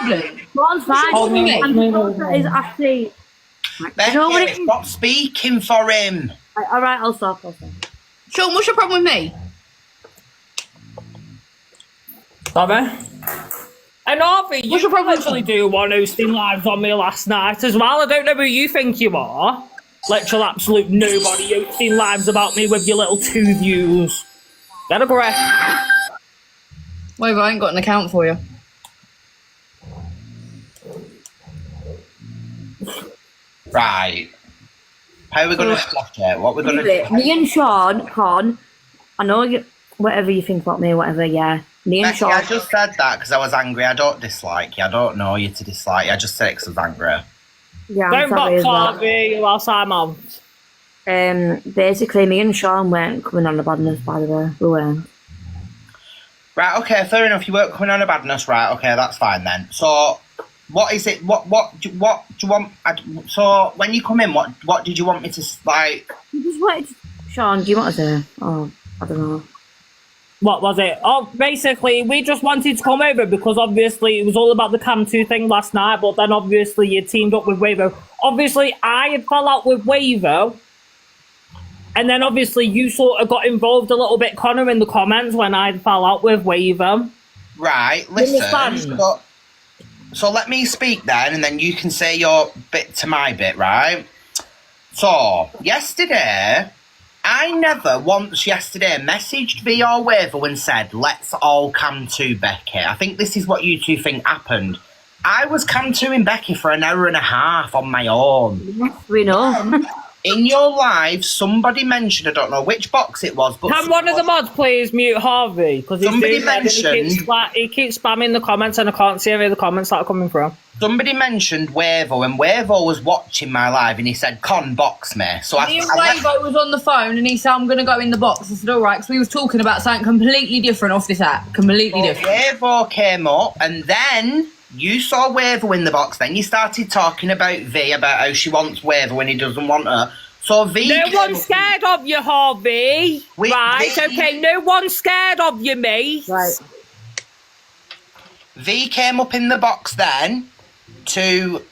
problem? Sean's fine. Hold me. And is actually. Becky, You know what it is? stop speaking for him. All right, I'll stop. Sean, what's your problem with me? Sorry? And Harvey, you What's your problem? literally do one hosting lives on me last night as well. I don't know who you think you are. Literal absolute nobody hosting lives about me with your little 2 views. Get a grip. Wait, I ain't got an account for you. Right. How are we going to spot it? What we're going to do? Me and Sean, Con, I know you, whatever you think about me, whatever, yeah. Me and Becky, Sean. I just said that because I was angry. I don't dislike you. I don't know you to dislike you. I just said it because I was angry. Yeah, I'm Don't sorry box as well. Harvey whilst I'm out. Basically, me and Sean weren't coming on the badness, by the way. We weren't. Right, okay, fair enough. You weren't coming on a badness, right? Okay, that's fine then. So, what is it? What do you want? So, when you come in, what did you want me to like? You just wanted to, Sean, do you want to say? Oh, I don't know. What was it? Oh, basically, we just wanted to come over because obviously it was all about the Cam 2 thing last night, but then obviously you teamed up with Wavo. Obviously, I had fell out with Wavo, and then obviously you sort of got involved a little bit, Connor, in the comments when I fell out with Wavo. Right, listen. So let me speak then, and then you can say your bit to my bit, right? So, yesterday, I never once yesterday messaged V or Wavo and said, let's all come to Becky. I think this is what you two think happened. I was come to in Becky for an hour and a half on my own. Yes, we know. In your live, somebody mentioned, I don't know which box it was, but Can one of the mods please mute Harvey? Because Somebody he keeps spamming the comments and I can't see any of the comments that are coming from. somebody mentioned Wavo, and Wavo was watching my live, and he said, "Con, box me." So Me and Wavo was on the phone and he said, I'm going to go in the box. I said, all right, because we was talking about something completely different off this app. Completely different. Wavo came up, and then you saw Wavo in the box. Then you started talking about V, about how she wants Wavo when he doesn't want her. So V. No one's scared of you, Harvey. Right, V, okay, no one's scared of you, mate. Right. V came up in the box then to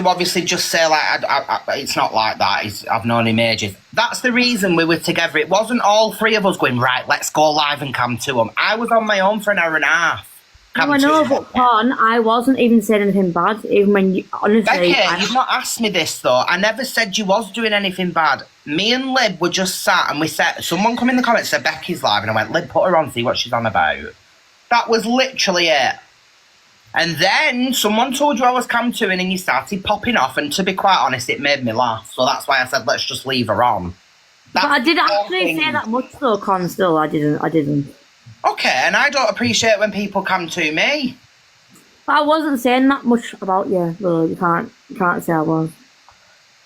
obviously just say like it's not like that. I've known him ages. That's the reason we were together. It wasn't all three of us going right. Let's go live and come to him. I was on my own for an hour and a half. No, I know, but Con, I wasn't even saying anything bad, even when you, honestly... Becky, you've not asked me this, though. I never said you was doing anything bad. Me and Lib were just sat, and we said... Someone come in the comments and said, Becky's live, and I went, Lib, put her on, see what she's on about. That was literally it. And then someone told you I was come to, and then you started popping off, and to be quite honest, it made me laugh. So that's why I said, let's just leave her on. But I did actually say that much, though, Con, still. I didn't. Okay, and I don't appreciate when people come to me. But I wasn't saying that much about you, though. You can't say I was.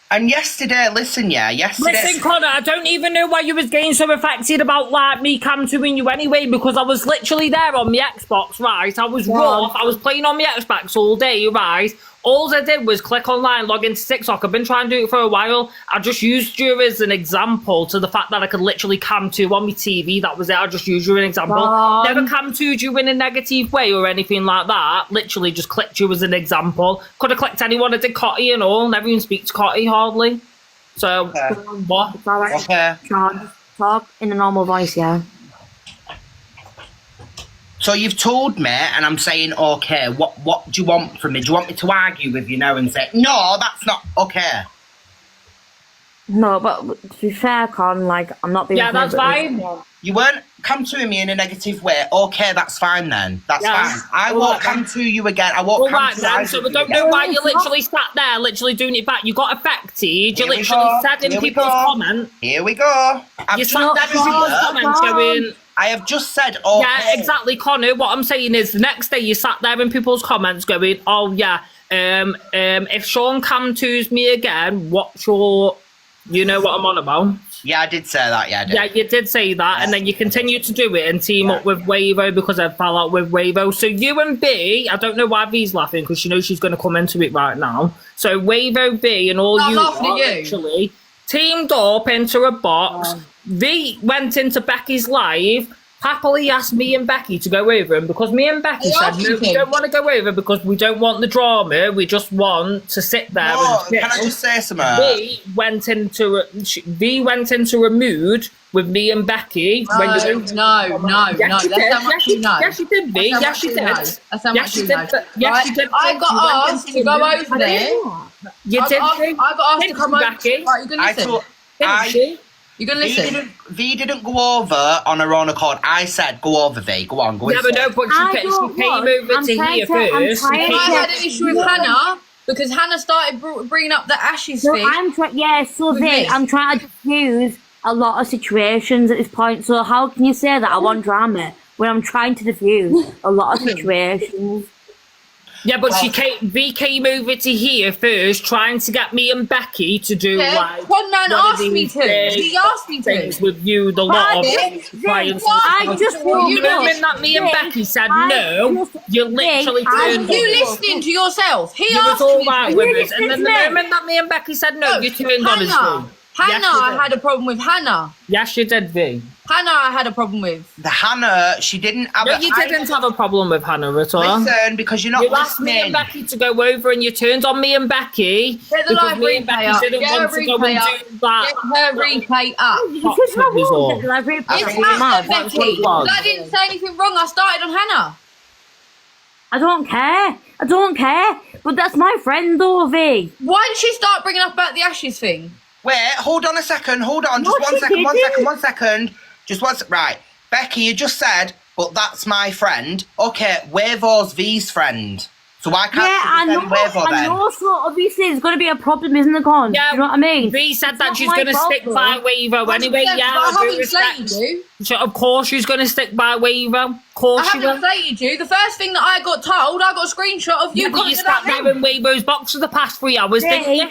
And yesterday, listen, Listen, Connor, I don't even know why you was getting so affected about like me camping you anyway, because I was literally there on my Xbox, right? I was rough. I was playing on my Xbox all day, right? All I did was click online, log into TikTok. I've been trying to do it for a while. I just used you as an example to the fact that I could literally cam to on my TV. That was it. I just used you as an example. Never cam to you in a negative way or anything like that. Literally just clicked you as an example. Could have clicked anyone that did Cotty and all. Never even speak to Cotty hardly. So, what? It's all right. Okay. Sean, talk in a normal voice, yeah? So you've told me, and I'm saying, okay, what do you want from me? Do you want me to argue with you now and say, no, that's not okay? No, but to be fair, Con, like, I'm not being... Yeah, that's fine. You weren't come to me in a negative way. Okay, that's fine then. That's fine. I won't come to you again. I won't come to then, so we don't know why you literally sat there, literally doing it back. You got affected. You literally said in people's comments. Here we go. You sat there in people's comments going... I have just said, okay. Yeah, exactly, Connor. What I'm saying is, the next day you sat there in people's comments going, "Oh yeah, if Sean cam twos me again, what's your, you know what I'm on about?" Yeah, I did say that. Yeah, I did. Yeah, you did say that, and then you continued to do it and team up with Wavo because I fell out with Wavo. So you and B, I don't know why B's laughing because she knows she's going to come into it right now. So Wavo, B, and all you literally teamed up into a box. V went into Becky's live, happily asked me and Becky to go over, and because me and Becky They said asked no, you we to. don't want to go over because we don't want the drama, we just want to sit there No, and chill. can I just say something? V went into a mood with me and Becky when you went. No. Yes, she That's did. how much you know. Yes, she did, V. That's how Yes, much she you did. know. That's how Yes, much she you did. know. Yes, she Right? did. I got asked to go over there. You did. I got asked to Didn't come you, over. Becky? Right, you gonna I listen? thought Didn't she? You gonna listen? V didn't go over on her own accord. I said, go over, V. Go on, go Yeah, but inside. no, but I she don't came want- over I'm to trying here to- I'm first. trying I to- had an issue with Hannah because Hannah started bringing up the Ashes So thing. I'm trying. Yeah, so With V, me. I'm trying to diffuse a lot of situations at this point. So how can you say that I want drama when I'm trying to diffuse a lot of situations? Yeah, but V came over to here first, trying to get me and Becky to do Yeah, like one man one of asked me these to. He asked me to. things with you. The lot of Pardon? clients. I just want The moment that me and Becky said no, you literally turned You on us. listening to yourself? He You was asked all me. right to. with us, and then the Listen to me. moment that me and Becky said no, you turned on us. Hannah. V. Hannah, Yes, you I did. had a problem with Hannah. Yes, you did, V. Hannah, I had a problem with. The Hannah, she didn't have No, a... you didn't have a problem with Hannah at all. Listen, because you're not You asked me and listening. Becky to go over, and you turned on me and Becky Get the because live me and replay Becky up. didn't Get her want to go replay and up. do that. Get her replay up. You should have was all. warned the library. I It's think after mad. that's what Becky. it was. I didn't say anything wrong. I started on Hannah. I don't care. I don't care. But that's my friend, though, V. Why did she start bringing up about the Ashes thing? Wait, hold on a second. Hold on. Just No, one she second, one didn't. second, 1 second. Just one second. Right. Becky, you just said, but that's my friend. Okay, Wavo's V's friend. So why can't Yeah, I you know. defend Wavo I then? know. So obviously, there's going to be a problem, isn't there, Con? Yeah, you know what I mean? V said It's that not she's my going to fault, stick though. by Wavo anyway. I Yeah, I do haven't respect. slated you. So of course she's going to stick by Wavo. Of course I she will. haven't slated you. The first thing that I got told, I got a screenshot of you Yeah, but coming you to sat that there room. in Wavo's box for the past 3 hours, didn't you?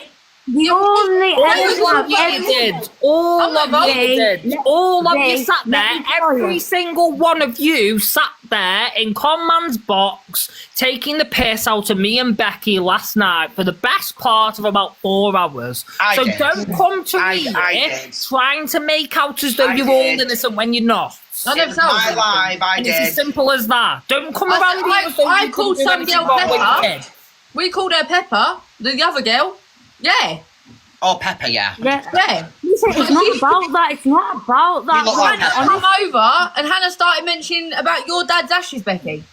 The only All evidence of you I've did. All I'm of not you voting. did. All of you They- sat there. let me tell Every you. single one of you sat there in Conman's box taking the piss out of me and Becky last night for the best part of about 4 hours. I So did. don't come to I me here did. trying to make out as though I you're all did. innocent when you're not. I never It's told my you. life, I And it's as did. simple as that. Don't come I- around here as though I you called couldn't do somebody anything else wrong with your Pepper. kid. We called her Pepper, the other girl. Yeah, Oh, Pepper, yeah. Yeah. yeah. Listen, it's not about that. It's not about that. You look like Hannah Pepper. come over and Hannah started mentioning about your dad's Ashes, Becky.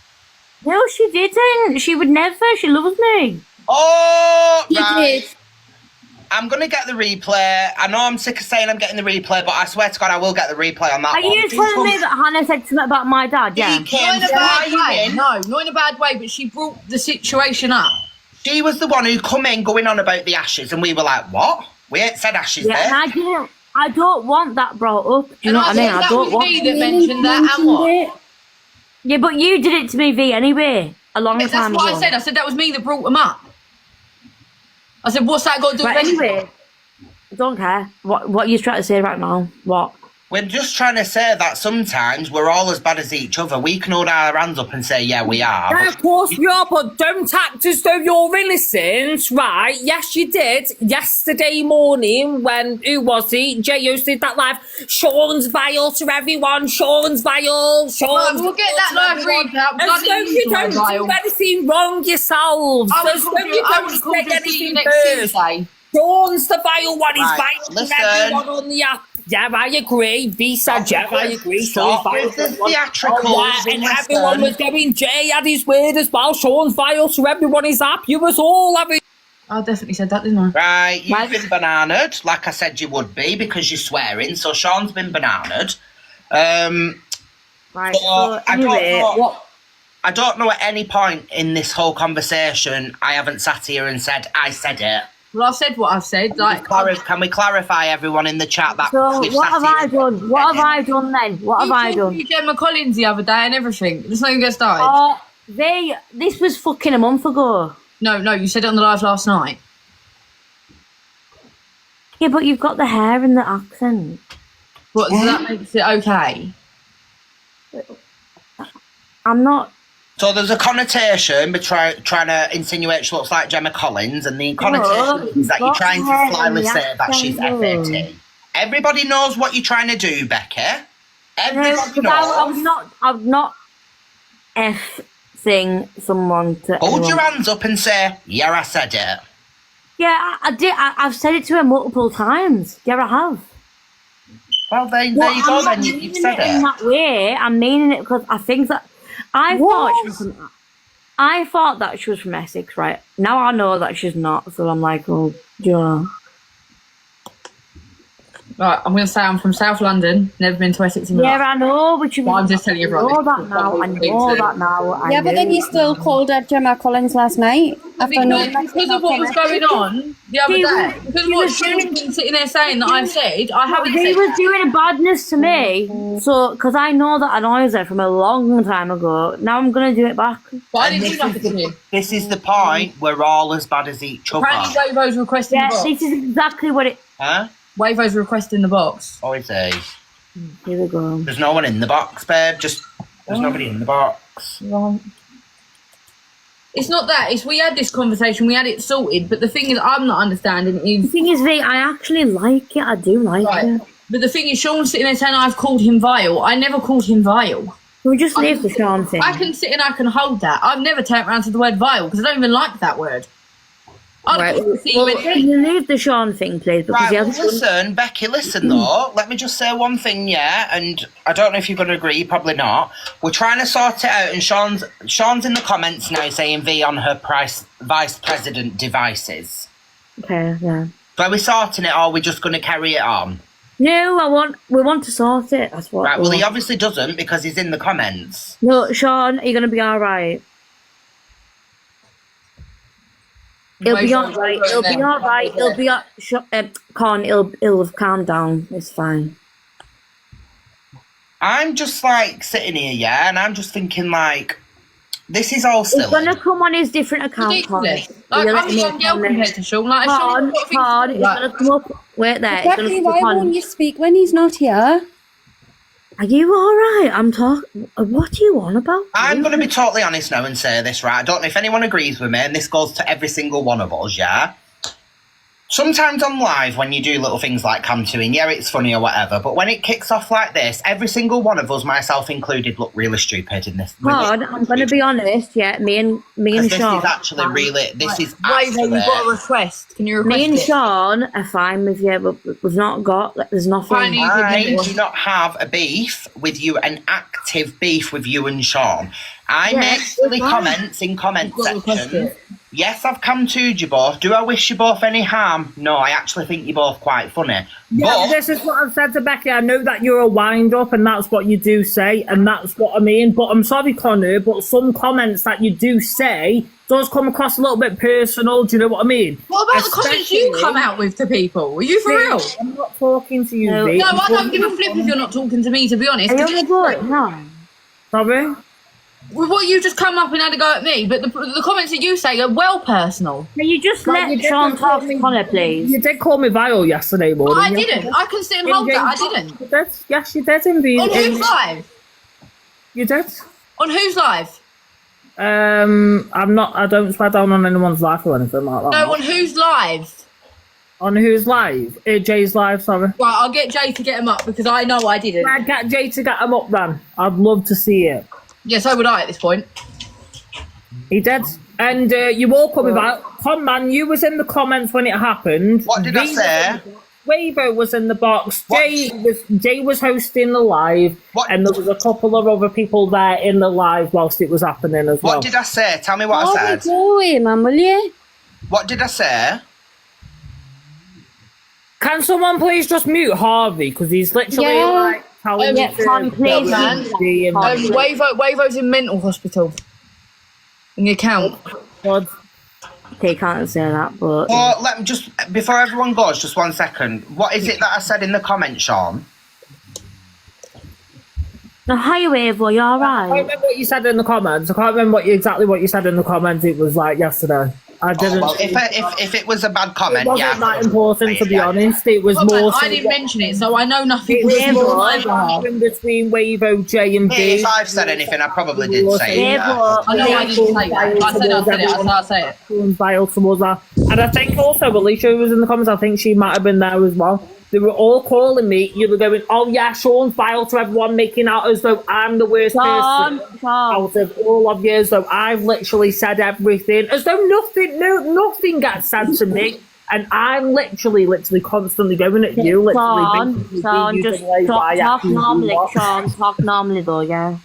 No, she didn't. She would never. She loves me. Oh, You right. did. I'm going to get the replay. I know I'm sick of saying I'm getting the replay, but I swear to God, I will get the replay on that Are one. you telling me that Hannah said something about my dad? Yeah. He came Not in a bad way. flying. No, not in a bad way, but she brought the situation up. She was the one who come in going on about the Ashes, and we were like, what? We ain't said Ashes Yeah, and there. I didn't. I don't want that brought up. Do you And know what I mean? said I that don't was want. me that mentioned that and what? Yeah, but you did it to me, V. Anyway, a long That's time what ago. I said. I said that was me that brought them up. I said, what's that got to do with But anything? anyway, I don't care. What you trying to say right now? What? We're just trying to say that sometimes we're all as bad as each other. We can hold our hands up and say, yeah, we are. Yeah, but of course we are, but don't act as though you're innocent, right? Yes, you did. Yesterday morning when, who was he? J.O.'s did that live. Sean's vile to everyone. Sean's vile. Sean's Right, we'll get that vile to live everyone. read out. As though you don't do anything wrong yourselves. I As would though you have don't called say you see you anything next first. Tuesday. Sean's the vile one. He's Right, vile to listen. everyone on the app. Yeah, I agree. V said, yeah, I agree. Sean's Stop vile with to the everyone. theatricals. Oh, yeah, and listen. everyone was going, Jay had his word as well. Sean's vile to everyone is app. You was all having. I definitely said that, didn't I? Right, you've Right. been bananaed, like I said you would be, because you're swearing. So Sean's been bananaed. Right. But So I anyway, don't know. what? I don't know at any point in this whole conversation I haven't sat here and said I said it. Well, I've said what I've said. Like, Can we clarify, everyone in the chat, that So we've what sat have here I and done? What have I done then? What have I you done? talked to Gemma Collins the other day and everything. Let's not even get started. This was fucking a month ago. No, you said it on the live last night. Yeah, but you've got the hair and the accent. What, so that makes it okay? I'm not. So there's a connotation between trying to insinuate she looks like Gemma Collins, and the connotation is that you're trying to slyly say that she's FAT. Everybody knows what you're trying to do, Becky. Everybody No, knows. I would not thing someone to. Hold anyone. your hands up and say, yeah, I said it. Yeah, I did. I've said it to her multiple times. Yeah, I have. Well, there you Well, go I'm not then. You've meaning said in it. that way. I'm meaning it because I think that I thought that she was from Essex, right? Now I know that she's not, so I'm like, oh, yeah. Right, I'm going to say I'm from South London. Never been to Essex in my Yeah, life. I know, but you. Well, I'm just telling you, I know right, that now. I know that now. Yeah, but then you still called her Gemma Collins last night after knowing that Because of what was going on the other day. Because of what she's been sitting there saying that I said, I haven't He said was that. doing a badness to me, so because I know that annoys her from a long time ago. Now I'm gonna do it back. But I And didn't do nothing to you. This is the point. We're all as bad as each other. Apparently Wavo's requesting Yeah, the box. this is exactly what it. Huh? Wavo's requesting the box. Oh, is he? Here we go. There's no one in the box, babe. There's nobody in the box. It's not that. It's we had this conversation. We had it sorted. But the thing is, I'm not understanding The is thing is, V, I actually like it. I do like right. it. But the thing is, Sean's sitting there saying I've called him vile. I never called him vile. Can we just leave the Sean thing? I can sit and I can hold that. I've never turned around to the word vile because I don't even like that word. Right, well, can you leave the Sean thing, please? Because Right, the well, other one. listen, Becky, listen though. Let me just say one thing, yeah, and I don't know if you're going to agree, probably not. We're trying to sort it out, and Sean's in the comments now saying V on her vice president devices. Okay, yeah. So are we sorting it, or are we just going to carry it on? No, we want to sort it. That's what. Right, we well, he want. obviously doesn't because he's in the comments. No, Sean, are you gonna be all right? He'll be all right. He'll be all right. He'll be all. Con, he'll have calmed down. It's fine. I'm just like sitting here, yeah, and I'm just thinking like, this is all silly. He's gonna come on his different account. Con. Ridiculous. Like, I'm a young girl compared to Sean. Like, Con, Sean's got things Con, to he's do, like- gonna come up. Wait there. He's gonna Becky, come why up on. won't you speak when he's not here? Are you all right? I'm talking. What are you on about? I'm going to be totally honest now and say this, right? I don't know if anyone agrees with me, and this goes to every single one of us, yeah? Sometimes on live, when you do little things like come-to-in, yeah, it's funny or whatever, but when it kicks off like this, every single one of us, myself included, look really stupid in this. Con, I'm gonna be honest. Yeah, me and This Sean. is actually really, this is Wavo, actually... you've got a request. Can you request Me and it? Sean are fine with you, but we've not got. There's nothing. Fine, I do not have a beef with you, an active beef with you and Sean. I Yeah, make silly fine. comments in comment You've got to request sections. it. Yes, I've come to you both. Do I wish you both any harm? No, I actually think you're both quite funny. Yeah, But this is what I've said to Becky. I know that you're a wind up and that's what you do say and that's what I mean. But I'm sorry, Connor, but some comments that you do say does come across a little bit personal. Do you know what I mean? What about the comments you Especially- come out with to people? Are you for real? I'm not talking to you, No. V. No, I'm I don't talking- give a flip if you're not talking to me, to be honest. Are you 'Cause on the board? No. Sorry? with what you just come up and had a go at me, but the comments that you say are well personal. Can you just Like, let you did Sean not talk call me- to Connor, please? You did call me vile yesterday But morning. I yeah? didn't. I can sit and hold that. I didn't. You did. Yes, you did indeed. On whose live? You did. On whose live? I'm not. I don't swear down on anyone's life or anything like that. No, on whose live? On whose live? Jay's live. Sorry. Right, I'll get Jay to get him up because I know I didn't. I'd get Jay to get him up then. I'd love to see it. Yeah, so would I at this point. He did. And you all coming back. Come man, you was in the comments when it happened. what did I say? Wavo was in the box. What? Jay was hosting the live, What? and there was a couple of other people there in the live whilst it was happening as well. What did I say? Tell me what What I are we said. doing, man, will you? What did I say? Can someone please just mute Harvey because he's literally Yeah. like telling Yeah, me to Con, please. man. be in Wavo's in mental hospital. In the account. God. Okay, can't say that, but Well, let me just, before everyone goes, just 1 second. What is it that I said in the comments, Sean? no, hi, Wavo, you all I can't right? remember what you said in the comments. I can't remember exactly what you said in the comments. It was like yesterday. I Oh, didn't. well, if it was a bad it comment, wasn't yeah. that important to be Yeah. honest. It was Well, more. man, I didn't mention it, so I know nothing. It was Yeah, more but- like what happened between Wavo, Jay, and Yeah, B. if I've said anything, I probably did say Yeah, it. but I know I didn't say that. I said I said it. I said I say it. And vile towards that. And I think also Alicia was in the comments. I think she might have been there as well. They were all calling me. You were going, oh yeah, Sean's vile to everyone, making out as though I'm the worst person out of all of you, as though I've literally said everything, as though nothing gets said to me. And I'm literally constantly going at you. Sean, just talk normally. Sean, talk normally though, yeah.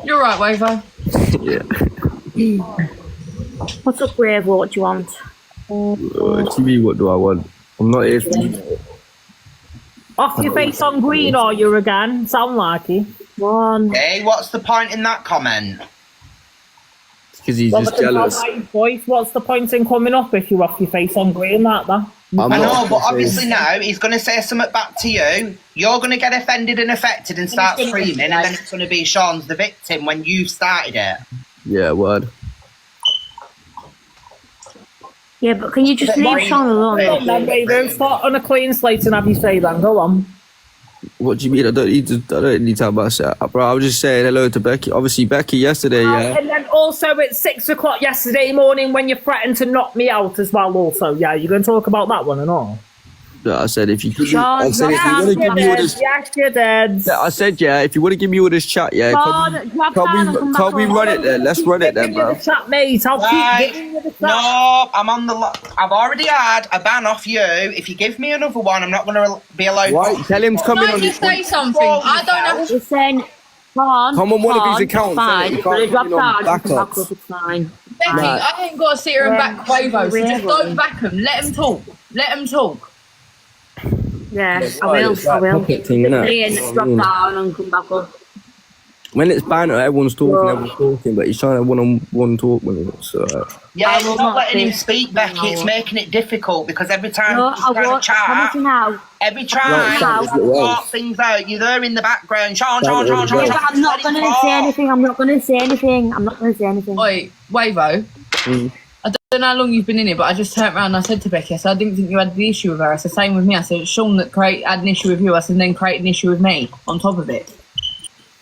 You're right, Wavo. Yeah. What's up, Brave? What do you want? TV, what do I want? I'm not here for you. Off your face on green, or you again? Sound like it. One. Hey, what's the point in that comment? Because he's just jealous. Voice. What's the point in coming up if you're off your face on green like that? I know, but obviously now he's going to say something back to you. You're going to get offended and affected and start screaming, and then it's going to be Sean's the victim when you started it. Yeah, word. Yeah, but can you just leave Sean alone? Then start on a clean slate and have you say then. Go on. What do you mean? I don't need to talk about that, bro. I was just saying hello to Becky. Obviously, Becky yesterday, yeah. And then also at 6 o'clock yesterday morning when you threatened to knock me out as well. Also, yeah, you're going to talk about that one and all. Yeah, I said if you could, Sean, I said if you want to give me all this. Yes, you did. Yeah, I said yeah. If you want to give me all this chat, yeah. Can't we run it then? Let's run it then, Give me bro. the chat, mate. I'll keep giving you the chat. No, I'm on the. I've already had a ban off you. If you give me another one, I'm not going to be allowed. Why? Tell him to come in Can I on just this say something? I don't have You're saying, Come on one of his accounts, Fine. you If can't you drop come in on down, you can back backups. up, it's fine. Becky, Right. I ain't got to sit here and back Quavo, so just don't back him. Let him talk. Let him talk. Yeah, It's I will. that pocket thing, innit? Ian, drop down and come back up. When it's banter, everyone's talking, but he's trying to one-on-one talk with it. So Yeah, I it's will not not letting him say- speak, Becky. It's making it difficult because every time No, he's I trying to won't. I promise chat, you now. every time No, he's trying to sort things out, you're there in the background. Sean. I'm not going to say anything. I'm not going to say anything. I'm not going to say anything. Oi, Wavo. I don't know how long you've been in it, but I just turned around and I said to Becky, I said, I didn't think you had the issue with her. I said, same with me. I said, it's Sean that had an issue with you. I said, and then created an issue with me on top of it.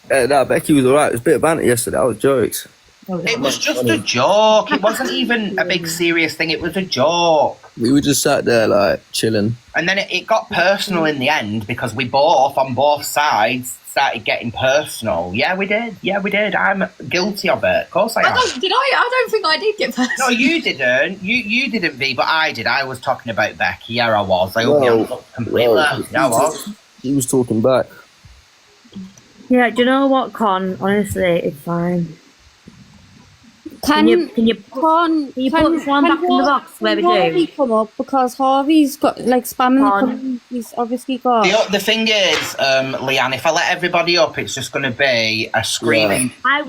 nah, Becky was alright. It was a bit of banter yesterday. That was jokes. It was just a joke. It wasn't even a big serious thing. It was a joke. We were just sat there like chilling. And then it got personal in the end because we both, on both sides, started getting personal. Yeah, we did. Yeah, we did. I'm guilty of it. Of course I am. I don't think I did get personal. No, you didn't. You didn't, V, but I did. I was talking about Becky. Yeah, I was. I opened up completely. Yeah, I was. He was talking back. Yeah, do you know what, Con? Honestly, it's fine. Can you put Sean back in the box where we Harvey do? come up because Harvey's got like spamming the Con. comments. He's obviously got. The thing is, Leanne, if I let everybody up, it's just going to be a screaming. I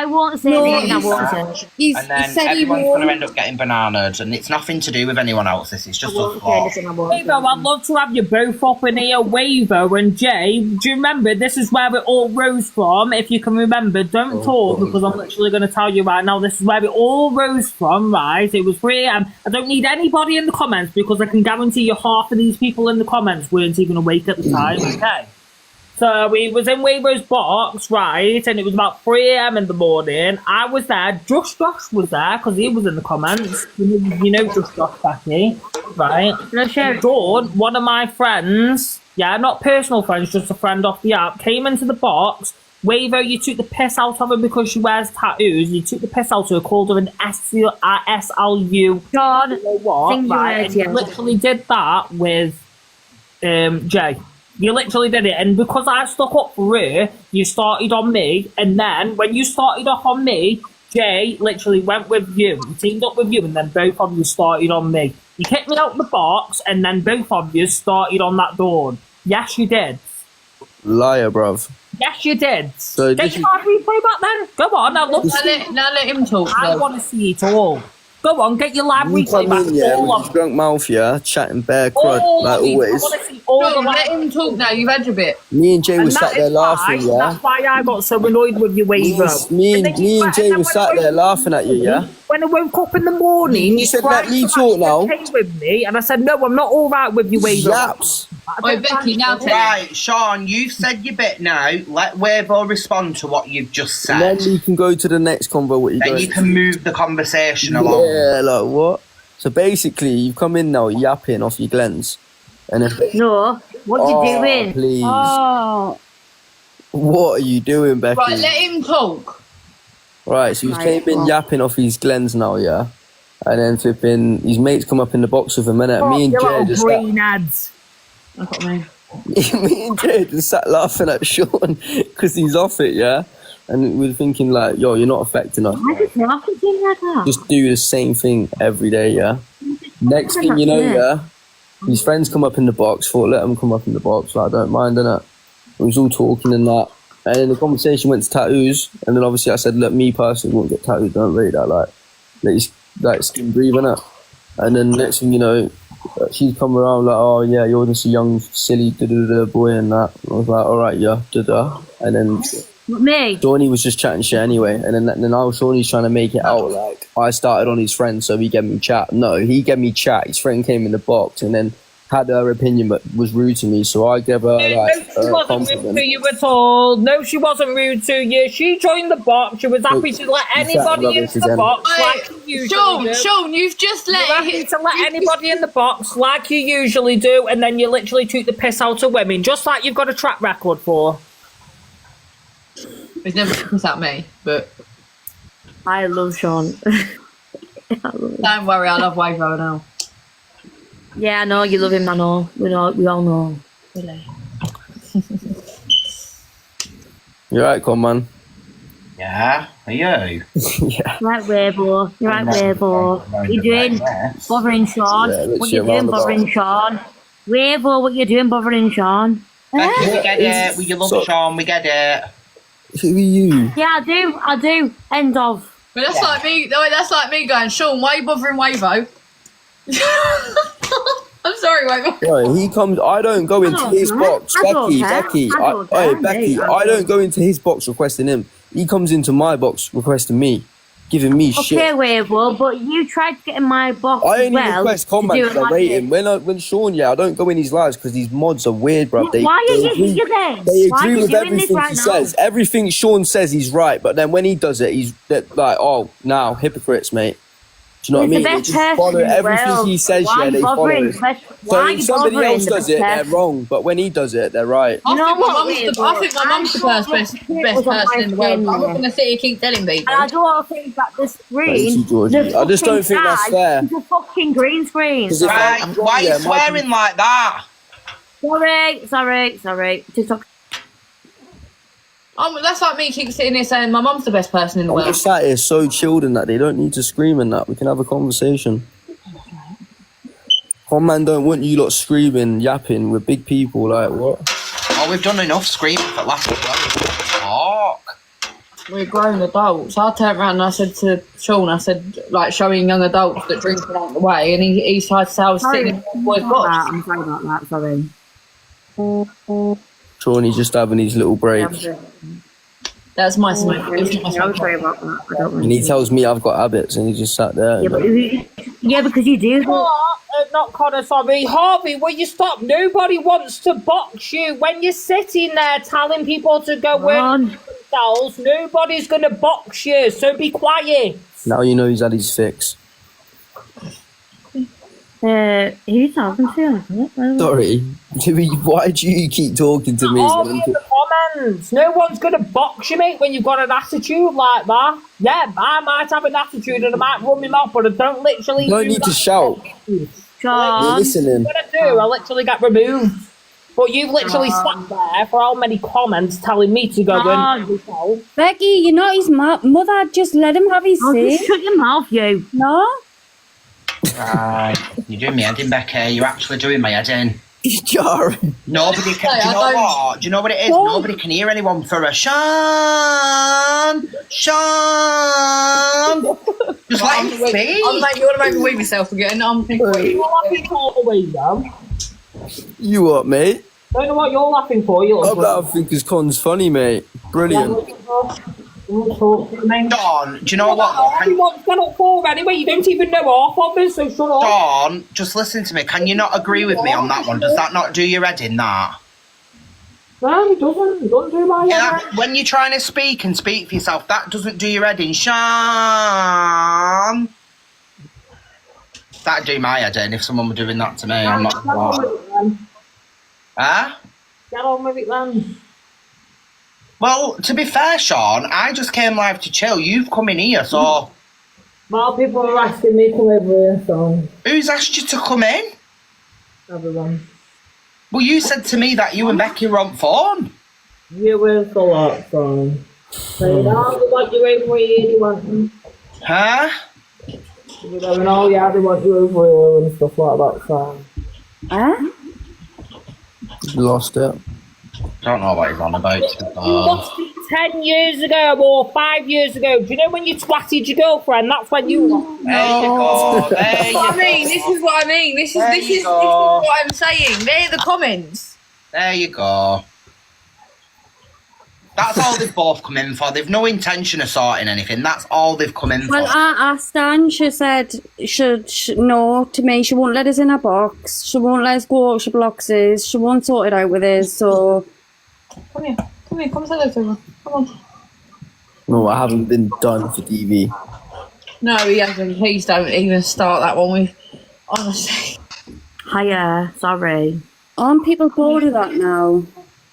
won't say anything. I won't say. He's, And he then said he everyone's going to won't. end up getting bananaed, and it's nothing to do with anyone else. This is just I us won't say lot. anything. I won't. Wavo, I'd love to have you both up in here, Wavo and Jay. Do you remember? This is where it all rose from. If you can remember, don't talk because I'm literally going to tell you right now. This is where it all rose from, right? It was 3 AM. I don't need anybody in the comments because I can guarantee you half of these people in the comments weren't even awake at the time, okay? So we was in Wavo's box, right? And it was about 3 AM in the morning. I was there. Josh was there because he was in the comments. You know Josh Becky, right? Dawn, one of my friends, yeah, not personal friends, just a friend off the app, came into the box. Wavo, you took the piss out of her because she wears tattoos. You took the piss out of her, called her an SLU. God, You know what? things you Right? heard, And you yeah. literally did that with Jay. You literally did it, and because I stuck up for her, you started on me, and then when you started off on me, Jay literally went with you, he teamed up with you, and then both of you started on me. You kicked me out of the box, and then both of you started on that Dawn. Yes, you did. Liar, bruv. Yes, you did. So Did this you is- have replay back then? Go on, I love Now let him talk. I though. want to see it all. Go on, get your live You replay come back. in, yeah, All with of your drunk mouth, yeah, chatting bare crud, all like of it. I always. want to see all No, the let live. him talk now. You've had your bit. Me and Jay And was sat that there is laughing, why, yeah. That's why I got so annoyed with you, Wavo. Me And and then you- Jay and then was when sat I there woke laughing at you, yeah. When I woke up in the morning, You said, tried let me to talk now. okay with me, and I said, no, I'm not all right with you, Wavo. Yaps. Oi, Becky, now tell him. Right, Sean, you've said your bit now. Let Wavo respond to what you've just And then said. we can go to the next convo. What you Then going? you can move the conversation along. Yeah, like what? So basically, you've come in now yapping off your glens. And if No, what you doing? please, Oh, what are you doing, Becky? Right, let him talk. Right, so he's Right, been well. yapping off his Glens now, yeah? And then flipping, his mates come up in the box with him, innit? Me and You Jay little just green ads. That's what I mean. me and Jay just sat laughing at Sean because he's off it, yeah? And we were thinking like, yo, you're not affecting us. Why is it talking to you like that? Just do the same thing every day, yeah? Next thing you know, yeah, his friends come up in the box, thought let them come up in the box, like, I don't mind, innit? We was all talking and that. And then the conversation went to tattoos, and then obviously I said, look, me personally won't get tattoos, don't rate that, like skin breathe, innit? And then next thing you know, she's come around like, oh yeah, you're just a young, silly boy and that. I was like, alright, yeah, And then Me? Shawnee was just chatting shit anyway, and then now Shawnee's trying to make it out like I started on his friend, so he gave me chat. No, he gave me chat. His friend came in the box and then had her opinion, but was rude to me, so I gave her No, like she wasn't rude to you at all. No, she wasn't rude to you. She joined the box. She was happy to let anybody into the box like you usually do. Sean, you've just You're happy to let anybody in the box like you usually do, and then you literally took the piss out of women, just like you've got a track record for. He's never pissed at me, but I love Sean. don't worry, I love Wavo now. Yeah, I know you love him. I know. We all know. Really? You're right, come man. Yeah, are you? Yeah. Right, Weibo. You're right, Weibo. What you doing? Bothering Sean. Yeah, What you literally doing? around the Bothering Sean. Weibo, what you doing? Bothering Sean. Becky, we get it. We love Sean. We get it. Who are you? Yeah, I do. End of. But that's like me. No, that's like me going, Sean, why are you bothering Wavo? I'm sorry, Wavo. Right, he comes. I don't go into his box, Becky. I don't go into his box requesting him. He comes into my box requesting me, giving me Okay, shit. Weibo, but you tried to get in my box I as only well. request to comments do it because I like rate this. him. When Sean, I don't go in his lives because these mods are weird, bro. Why are you then? They Why are agree you with doing this everything right he now? says. Everything Sean says, he's right. But then when he does it, he's like, oh, now hypocrites, mate. Do you know He's what I the mean? best They just follow person in the everything world. he says. Why Yeah, are they you follow bothering? it. Why So are if you somebody bothering else the does it, they're person? wrong. But when he does it, they're right. I You know think my what, mum's Weibo? the best person in the world. I'm not going to sit here keep telling people. And I don't think that the screen, Thank you, Georgie. the I just don't fucking think that's sky fair. is a fucking green screen. 'Cause if Right, I'm why are you yeah, swearing like that? Sorry. TikTok. That's like me keep sitting here saying my mum's the best person in the I'm world. just sat here so chilled in that they don't need to scream in that. We can have a conversation. One man don't want you lot screaming, yapping with big people. Like what? Oh, we've done enough screaming for the last 12 Talk. We're grown adults. I turned around and I said to Sean, I said, like, showing young adults that drinking out the way, and he tried to say I was sitting in the boys' box. I'm sorry about that, sorry. Shawnee's just having his little break. That's my smoke. It's not my I'm smoke. sorry about that. I don't And he tells me I've got habits, and he just sat there. Yeah, because you do. Not Connor, sorry. Harvey, will you stop? Nobody wants to box you. When you're sitting there telling people to go in themselves, nobody's going to box you, so be quiet. Now you know he's had his fix. Who's talking to? Sorry, why do you keep talking to me? All in the comments. No one's going to box you, mate, when you've got an attitude like that. Yeah, I might have an attitude and I might run my mouth, but I don't literally You don't do need to that. shout. You're Sean. listening. What I do, I literally get removed. But you've literally sat there for how many comments telling me to go in. Becky, you know his mother. Just let him have his Oh, say. just shut your mouth, you. No? Right, you're doing my head in, Becky. You're actually doing my head in. He's jarring. Nobody can. Hey, Do you I know don't- what? Do you know what it is? Don't. Nobody can hear anyone for a Sean. Just let him speak. You want to make me weave yourself again? I'm thinking. You're laughing for the way, though. You what, mate? Don't know what you're laughing for. You I look think his con's funny, mate. Brilliant. Dawn, do you know what? Everyone's got up for anyway. You don't even know half of us, so shut up. Dawn, just listen to me. Can you not agree with me on that one? Does that not do your head in that? No, it doesn't. It doesn't do my Yeah, head. when you're trying to speak and speak for yourself, that doesn't do your head in, Sean. That'd do my head in if someone were doing that to me. I'm not gonna lie. Huh? Get on with it then. Well, to be fair, Sean, I just came live to chill. You've come in here, so More people are asking me to live here, so who's asked you to come in? everyone. Well, you said to me that you and Becky were on phone. You will a lot, so. So you know, they want you over here, you want them. Huh? You're going, oh yeah, they want you over here and stuff like that, so. Huh? Lost it. Don't know what he's on about. You lost it 10 years ago or 5 years ago. Do you know when you twatted your girlfriend? That's when you lost. There you go. There This is you what I go. mean. This is what I mean. This There is you go. what I'm saying. They're the comments. There you go. That's all they've both come in for. They've no intention of sorting anything. That's all they've come in for. Well, I asked Anne, she said, no, to me, she won't let us in her box. She won't let us go out to boxes. She won't sort it out with us, so... Come here. Come say hello to her. Come on. No, I haven't been done for DV. No, he hasn't. Please don't even start that one with. Honestly. Hiya, sorry. Aren't people bored of that now?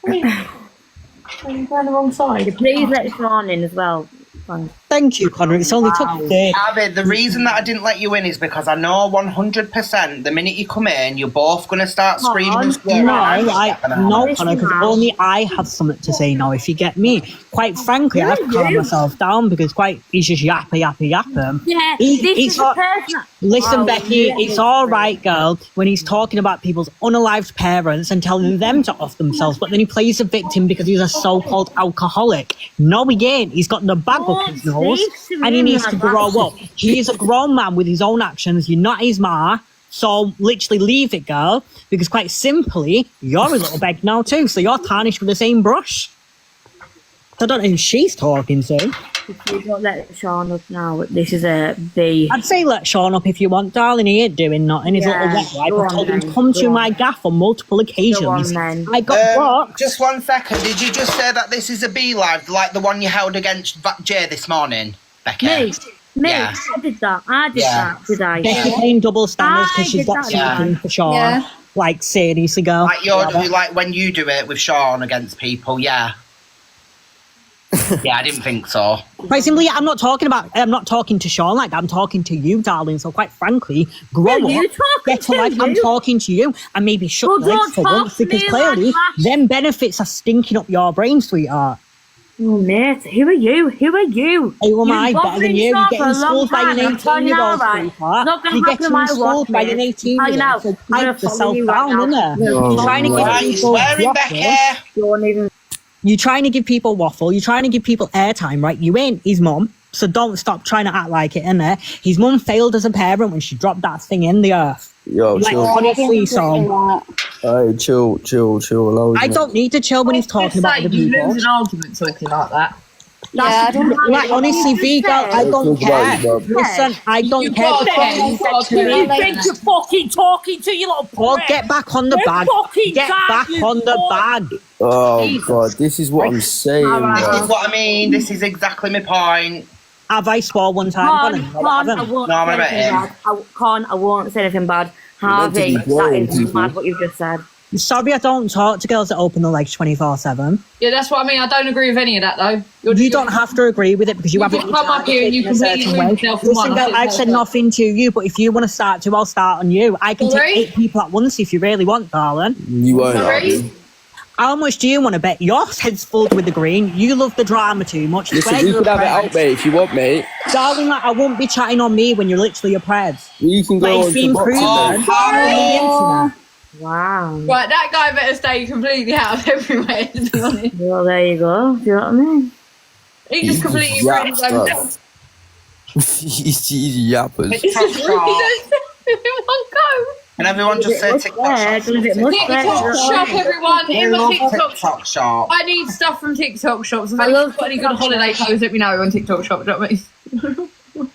You're on the wrong side. Please let Sean in as well. Thanks. Thank you, Connor. It's only took 30. Abby, the reason that I didn't let you in is because I know 100% the minute you come in, you're both going to start screaming and swearing. No, no, Connor, because Listen, only I have something to say now. If you get me, quite frankly, I've calmed myself down because he's just yapping. Yeah, He- this he's is the not- person. Listen, Oh, Becky, yeah. it's all right, girl, when he's talking about people's unalived parents and telling them to off themselves, but then he plays a victim because he's a so-called alcoholic. No, he ain't. He's got the bag up his nose, and he needs to grow up. He is a grown man with his own actions. You're not his ma, so literally leave it, girl, because quite simply, you're a little beg now too, so you're tarnished with the same brush. I don't know who she's talking to. If you don't let Sean up now, this is a B. I'd say let Sean up if you want, darling. He ain't doing nothing. He's a little Yeah, wet wipe. go I've on told him then, come go to on. my gaff on multiple occasions. then. I got blocked. Just 1 second. Did you just say that this is a B live, like the one you held against Jay this morning, Becky? Me, Yeah. I did that. Did I? Becky playing double standards I because she's did got that, something for Sean. Yeah. Like, seriously, girl. Like when you do it with Sean against people, yeah. Yeah, I didn't think so. Quite simply, I'm not talking to Sean like that. I'm talking to you, darling. So quite frankly, grow Who are you up, talking get a life. to? I'm talking to you, and maybe shut Well, your legs don't for talk once to because me clearly like that. them benefits are stinking up your brain, sweetheart. Oh, mate, who are you? Who Who am I You've better bothered than you? yourself You're for a getting long schooled by an time. I'm telling you 18-year-old, now, right? sweetheart. Not gonna You're happen getting my schooled by watch, an mate. 18-year-old. So I'm gonna pipe follow yourself you right down, now. innit? Oh, You're trying to no. give Right, people swearing, waffle. Becky. Don't even. You're trying to give people waffle. You're trying to give people airtime, right? You ain't his mum, so don't stop trying to act like it, innit? His mum failed as a parent when she dropped that thing in the earth. Yo, Like, chill. honestly, so Hey, chill. I don't need to chill when he's talking about other You people. lose an argument talking like that. Yeah, I don't... Like, honestly, V, girl, I don't Talk about care. it, bro. Listen, I don't You've care. got to care. You've got to You care. think you're fucking talking to you little Well, prick? get back on the You bag. fucking Get can't, back you on the fuck. bag. Oh god, this is what I'm saying, Alright. This is bro. what I mean. This is exactly my point. Have I swore one time? Con, I won't No, I'm say about anything him. bad. I won't say anything bad. meant to Harvey, be that boring, is people. mad what you've just said. Sorry, I don't talk to girls that open their legs 24/7. Yeah, that's what I mean. I don't agree with any of that, though. You don't have to agree with it because you You haven't. just come up here and you in a certain completely way. ruin yourself in Listen, one. girl, I've said nothing to you, but if you want to start to, I'll start on you. I can Sorry? take 8 people at once if you really want, darling. You won't. Sorry? Abby. How much do you want to bet? Your head's filled with the green. You love the drama too much. Listen, Where we you're could have it oppressed. out, mate, if you want, mate. Darling, like, I won't be chatting on me when you're literally oppressed. You can But go it's on been to proven boxing, mate. on the internet. Wow. Right, that guy better stay completely out of everywhere, to be honest. Well, there you go. Do you know what I mean? He just completely Yeah, ruined his own self. He's yappers. This is rude. Everyone go. And everyone just say TikTok Yeah, shop. do a bit more TikTok shop, everyone. In We my love TikTok shop. TikTok shop. I need stuff from TikTok shops. If I anyone's love got any good TikTok holiday shops. clothes, let me know on TikTok shop. Do you know what I mean?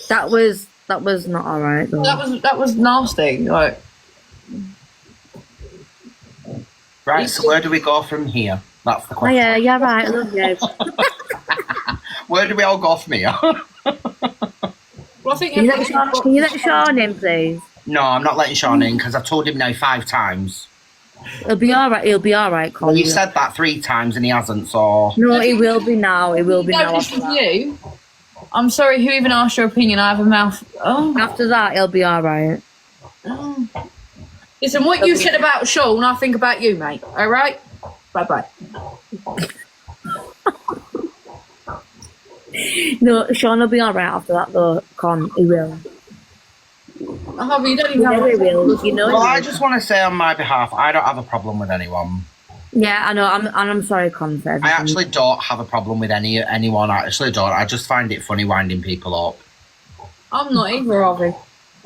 That was not alright though. That was nasty. Like, Right, so where do we go from here? That's the Oh question. yeah, right. I love you. Where do we all go from here? well, I think Can you let Sean in, please? No, I'm not letting Sean in because I've told him now 5 times. He'll be alright. He'll be alright, Con. Well, you said that 3 times and he hasn't, so. No, he will be now. He will be No, now. this After is that. you. I'm sorry, who even asked your opinion? I have a mouth. Oh. After that, he'll be alright. Listen, what you said about Sean, I think about you, mate. All right? Bye-bye. No, Sean will be alright after that, though. Con, he will. Harvey, you don't even Yeah, have he will. You know. Well, he I will. just want to say on my behalf, I don't have a problem with anyone. Yeah, I know. I'm sorry, Con, for I everything. actually don't have a problem with anyone. I actually don't. I just find it funny winding people up. I'm not either, Harvey.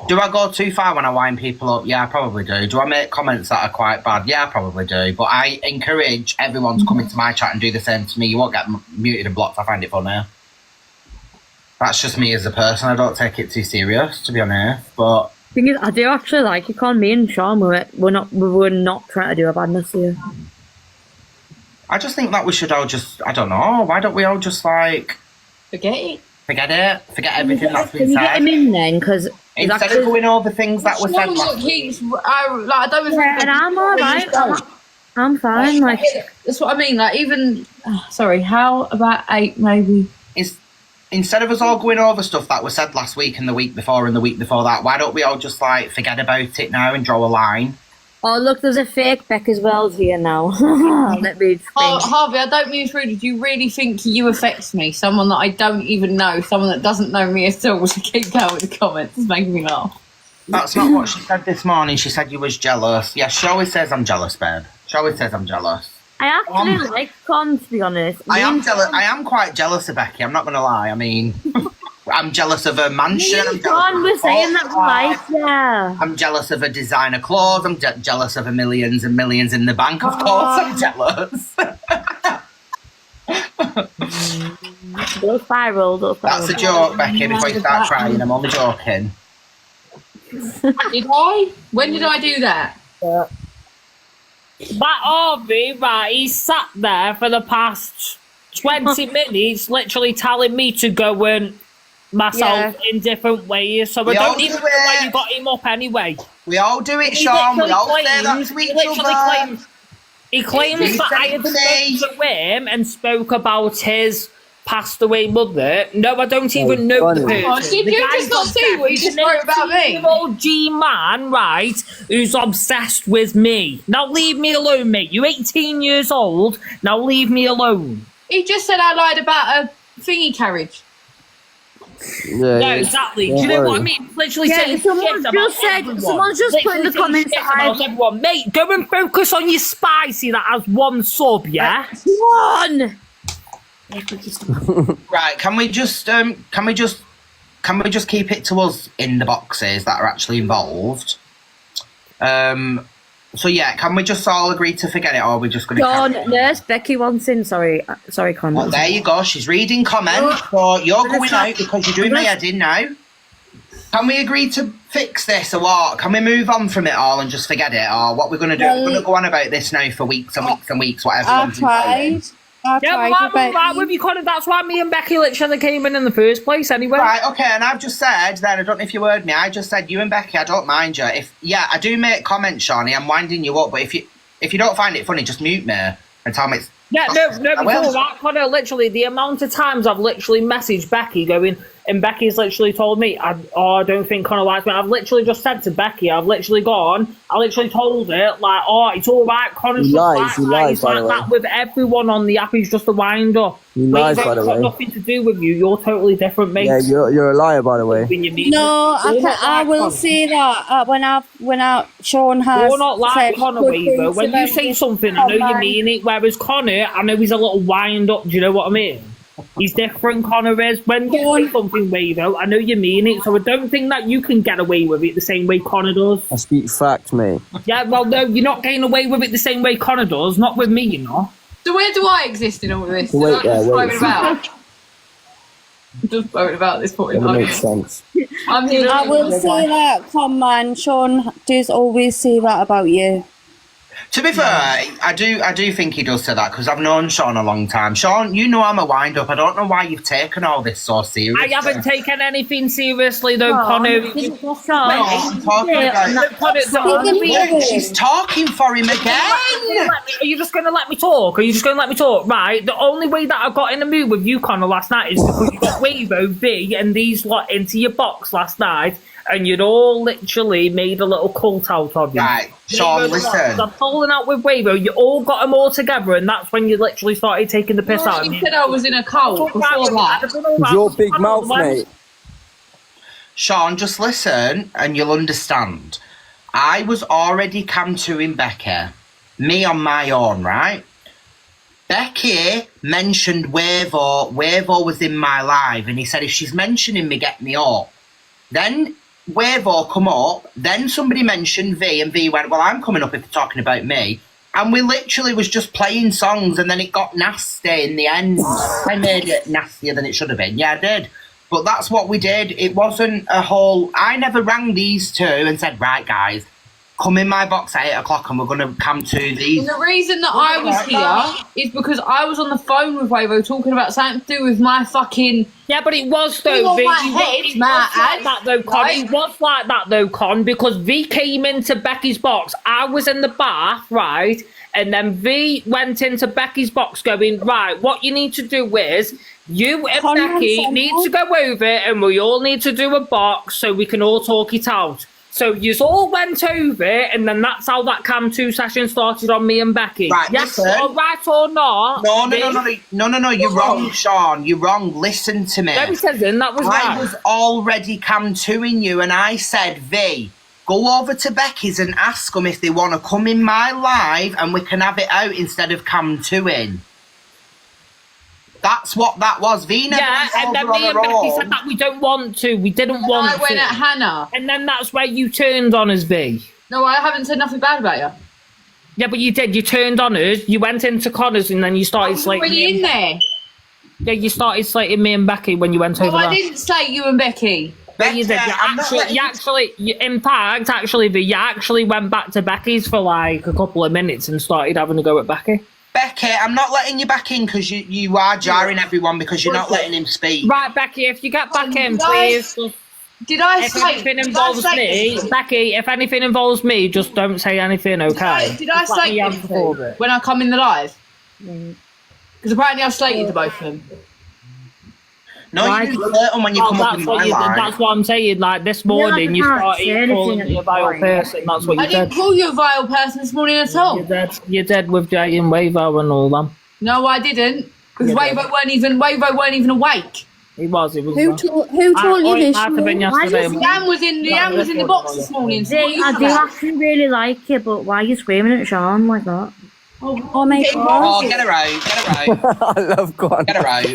Do I go too far when I wind people up? Yeah, I probably do. Do I make comments that are quite bad? Yeah, I probably do. But I encourage everyone to come into my chat and do the same to me. You won't get muted and blocked. I find it funny. That's just me as a person. I don't take it too serious, to be honest. But Thing is, I do actually like you, Con. Me and Sean, we were not trying to do a badness here. I just think that we should all just, I don't know, why don't we all just like Forget it. forget it, forget everything that's Can been you get him said, in then? Because instead of going over things that were said Sean last week. keeps, I don't even Yeah, and I'm alright. I'm fine. Like, that's what I mean. Like, even, sorry, how about 8 maybe? Instead of us all going over stuff that was said last week and the week before and the week before that, why don't we all just like forget about it now and draw a line? oh look, there's a fake Beck as well here now. Let me explain. Harvey, I don't mean to rude. Do you really think you affect me? Someone that I don't even know, someone that doesn't know me at all, to keep going with the comments is making me laugh. That's not what she said this morning. She said you was jealous. Yeah, she always says I'm jealous, babe. She always says I'm jealous. I actually like Con, to be honest. I am jealous. I am quite jealous of Becky. I'm not going to lie. I mean, I'm jealous of her mansion. I'm jealous Con, of we're her saying that we car. like, yeah. I'm jealous of her designer clothes. I'm jealous of her millions and millions in the bank. Of course, I'm jealous. Go spiral. That's a joke, Becky. Before you start trying, I'm only joking. Did I? When did I do that? That Harvey, right, he sat there for the past 20 minutes literally telling me to go and myself in different ways, so I don't even know why you got him up anyway. We all do it, He Sean. We literally all say that claims- to he each literally other. He claims that I had spoken to him and spoke about his passed away mother. No, I don't even know the funny. person. Oh, did The you guy's just not see what you obsessed. just wrote about me? He's an 18-year-old G-man, right, who's obsessed with me. Now leave me alone, mate. You're 18 years old. Now leave me alone. He just said I lied about a thingy carriage. Yeah, No, yeah. exactly. Don't Do you know what I worry. mean? Literally Yeah, saying someone's shit about just said- everyone. someone's just put in the Literally saying comments shit that about everyone. Mate, go and focus on your spicy that has 1 sub, yeah? One! Right? Can we just keep it to us in the boxes that are actually involved? So yeah, can we just all agree to forget it, or are we just going to? John, nurse Becky wants in. Sorry, Con. Well, there you go. She's reading comments. So you're going out because you're doing my head in now. Can we agree to fix this, or what? Can we move on from it all and just forget it, or what we're going to do? We're going to go on about this now for weeks and weeks and weeks. Whatever. I tried. Yeah, well, I'm but alright with you, Connor. That's why me and Becky literally came in the first place, anyway. Right, okay, and I've just said then, I don't know if you heard me, I just said you and Becky, I don't mind you. I do make comments, Shawnee, I'm winding you up, but if you don't find it funny, just mute me and tell me it's... Yeah, no, I will. before that, Connor, literally, the amount of times I've literally messaged Becky going, and Becky's literally told me, I don't think Connor likes me. I've literally just said to Becky, I've literally gone, I literally told her, like, it's alright, Connor's He just lies, he lies, he's by like the way. that with everyone on the app, he's just a wind-up. He But lies, it's by the got way. nothing to do with you, you're totally different, mate. Yeah, you're a liar, by the way. When you meet No, You're not I like will Connor. say that when Sean has You're not like said Connor, good Weaver. things When you about say this something, I know you comment. mean it. Whereas Connor, I know he's a little wind-up, do you know what I mean? He's different, Connor is. When you say something, Weaver, I know you mean it, so I don't think that you can get away with it the same way Connor does. I speak facts, mate. Yeah, well, no, you're not getting away with it the same way Connor does. Not with me, you know. So where do I exist in all of this? Wait, I'm just wait. worried about. Just worried about this point. That makes sense. I'm here. I will say that, Con man, Sean does always say that about you. To be fair, I do think he does say that because I've known Sean a long time. Sean, you know I'm a wind-up. I don't know why you've taken all this so seriously. I haven't taken anything seriously though, Oh, Connor. I'm talking about... Look, she's talking for him again. Are you just going to let me talk? Right, the only way that I got in the mood with you, Connor, last night is because you got Wavo, V, and these lot into your box last night, and you'd all literally made a little cult out of you. Right, Sean, listen. I'm falling out with Wavo, you all got them all together, and that's when you literally started taking the piss out of She me. said I was in a cult before that. Your big mouth, mate. Sean, just listen and you'll understand. I was already come to him, Becky. Me on my own, right? Becky mentioned Wavo. Wavo was in my live, and he said, if she's mentioning me, get me up. Then Wavo come up, then somebody mentioned V, and V went, well, I'm coming up if they're talking about me. And we literally was just playing songs, and then it got nasty in the end. I made it nastier than it should have been. Yeah, I did. But that's what we did. It wasn't a whole... I never rang these two and said, right, guys, come in my box at 8 o'clock and we're going to come to these. And the reason that I was here is because I was on the phone with Wavo talking about something to do with my fucking... Yeah, but it was though, You V. on my head, It was Matt, like that though, Con. right? It was like that though, Con, because V came into Becky's box. I was in the bath, right? And then V went into Becky's box going, right, what you need to do is you and Con Becky wants need something. to go over and we all need to do a box so we can all talk it out. So you all went over, and then that's how that Cam 2 session started on me and Becky. Right, yes, listen. or right or not? No, you're wrong, Sean. You're wrong. Listen to me. No, it isn't. That was I right. was already Cam 2ing you, and I said, V, go over to Becky's and ask them if they want to come in my live and we can have it out instead of Cam 2ing. That's what that was. V never Yeah, went and then over me on and her Becky own. said that we don't want to. We didn't want I went to. at Hannah. And then that's where you turned on us, V. No, I haven't said nothing bad about you. Yeah, but you did. You turned on us. You went into Connor's, and then you I started was slating already in me. there. Yeah, you started slating me and Becky when you went No, over I there. didn't slate you and Becky. Becky, You did. I'm not letting In fact, you actually went back to Becky's for like a couple of minutes and started having a go at Becky. Becky, I'm not letting you back in because you are jarring everyone because you're not letting him speak. Right, Becky, if you get back in, did I- please. Did I If slate? anything Did I involves slate me, you? Becky, if anything involves me, just don't say anything, okay? Did I Just let slate me you answer for it. when I come in the live? Because apparently I slated the both of them. No, Why- you didn't flirt on when you Well, come up in my line. that's what I'm saying. Like this morning, you can't say started anything calling at me a this vile point. person. That's what I you didn't did. call you a vile person this morning at all. You did with Jay and Wavo and all them. No, I didn't. Because You did. Wavo weren't even awake. He was. He was. Who told you this? Might have been Why yesterday. does Leanne was in the box this morning. So what are See, you I do about? actually really like you, but why are you screaming at Sean like that? Oh my Oh, god. get her out. I love Con. Get her out.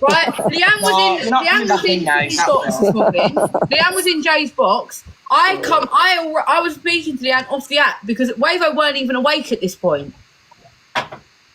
Right, Leanne No, was you're not in coming back in Jay's now, box this morning. Leanne was in Jay's box. I was speaking to Leanne off the app because Wavo weren't even awake at this point.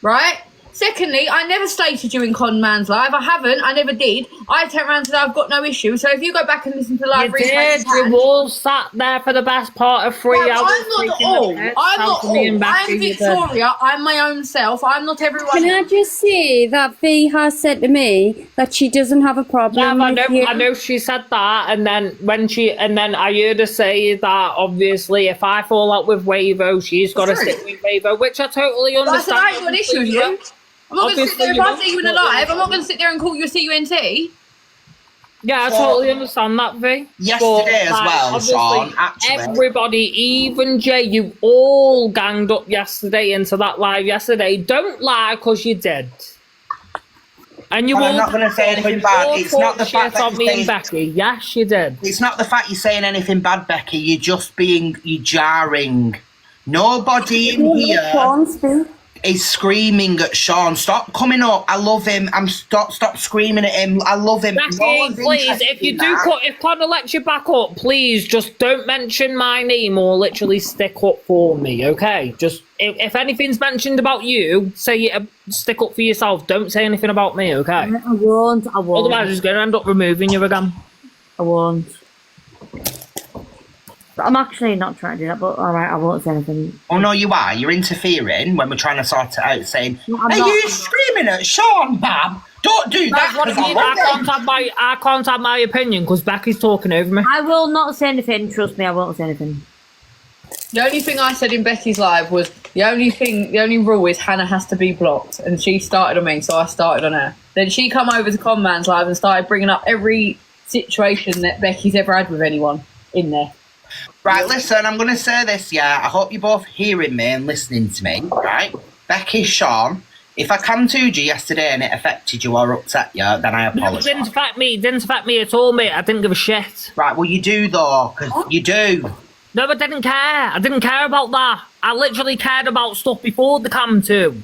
Right? Secondly, I never stated you in Con Man's live. I haven't. I never did. I turned around and said I've got no issue. So if you go back and listen to live You did. You all sat there for the best part of 3 Yeah, hours. I'm not taking all. the piss I'm out not of me and all. Becky, I'm you did. Victoria. I'm my own self. I'm not everyone. Can I just say that V has said to me that she doesn't have a Yeah, problem I with know, you. I know she said that, and then I heard her say that obviously if I fall out with Wavo, she's got to True. stick with Wavo, which I totally I said understand. I ain't got an issue with you. I'm not going to sit there if Obviously, I see you in a live. I'm not going to sit there and call you a CUNT. Yeah, I totally understand that, V. Yesterday as well, obviously, Sean, actually. everybody, even Jay, you all ganged up yesterday into that live yesterday. Don't lie, because you did. And you Well, all I'm not gonna say anything bad. all It's not the talked fact shit that on you're me and saying- Becky. Yes, you did. It's not the fact you're saying anything bad, Becky. You're just you're jarring. Nobody in here Sean speak. is screaming at Sean. Stop coming up. I love him. Stop screaming at him. I love him. No Becky, one's please, interested if you in do that. cut, if Connor lets you back up, please just don't mention my name or literally stick up for me, okay? Just if anything's mentioned about you, say it. Stick up for yourself. Don't say anything about me, okay? I won't. Otherwise, it's going to end up removing you again. I won't. I'm actually not trying to do that, but alright, I won't say anything. Oh no, you are. You're interfering when we're trying to sort it out, saying, I'm "Are not. you screaming at Sean, Bab? Don't do that." That's what I 'cause I mean. love it." I can't have my opinion because Becky's talking over me. I will not say anything, trust me, I won't say anything. The only thing I said in Becky's live was the only rule is Hannah has to be blocked, and she started on me, so I started on her. Then she come over to Conman's live and started bringing up every situation that Becky's ever had with anyone in there. Right, listen, I'm going to say this, yeah. I hope you're both hearing me and listening to me, right? Becky, Sean, if I come to you yesterday and it affected you or upset you, then I No, it apologise. didn't affect me. It didn't affect me at all, mate. I didn't give a shit. Right, well, you do, though, because you do. No, I didn't care. I didn't care about that. I literally cared about stuff before the cam too.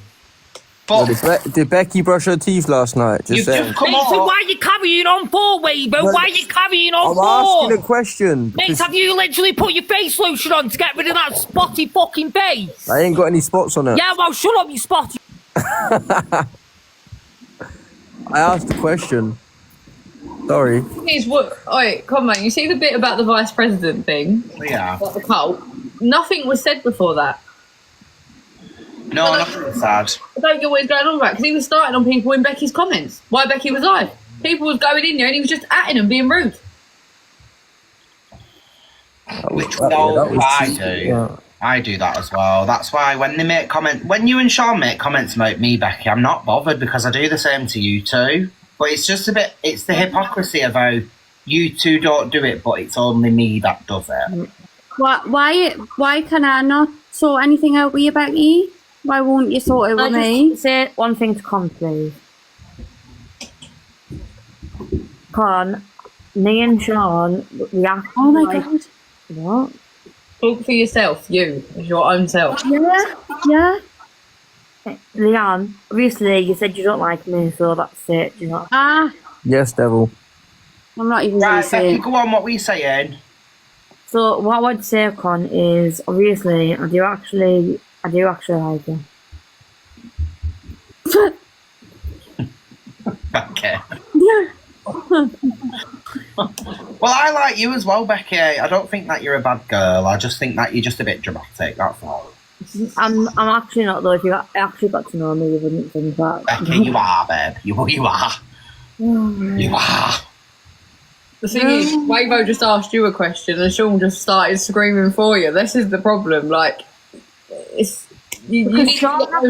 But Did Becky brush her teeth last night? Just you've saying. just come Mate, so on. why are you carrying on for, Weaver? No, Why are you carrying on I'm for? asking a question. Mate, because have you literally put your face lotion on to get rid of that spotty fucking face? I ain't got any spots on it. Yeah, well, shut up, you spotty. I asked a question. Sorry. Here's what. Alright, come on. You see the bit about the vice president thing, Yeah. about the cult? Nothing was said before that. No, nothing sad. I don't get what he's going on about because he was starting on people in Becky's comments. Why Becky was live? People was going in there and he was just atting them, being rude. Which that was I cheeky, do. yeah. I do that as well. That's why when they make when you and Sean make comments about me, Becky, I'm not bothered because I do the same to you too. But it's just it's the hypocrisy of how you two don't do it, but it's only me that does it. Why can I not sort anything out with you, Becky? Why won't you sort it Can with I me? just say one thing to Con, please? Con, me and Sean react. Oh my like, god. What? Talk for yourself, you, as your own self. Yeah. Leanne, obviously you said you don't like me, so that's it. Do you know? Ah, Yes, devil. I'm not even going Right, to say Becky, it. go on. What were you saying? So what I would say, Con, is obviously I do actually like you. Okay. Yeah. Well, I like you as well, Becky. I don't think that you're a bad girl. I just think that you're just a bit dramatic. That's all. I'm actually not though. If you actually got to know me, you wouldn't think that. Becky, you are, babe. You are. You are. The thing is, Wavo just asked you a question and Sean just started screaming for you. This is the problem. Like, it's you Because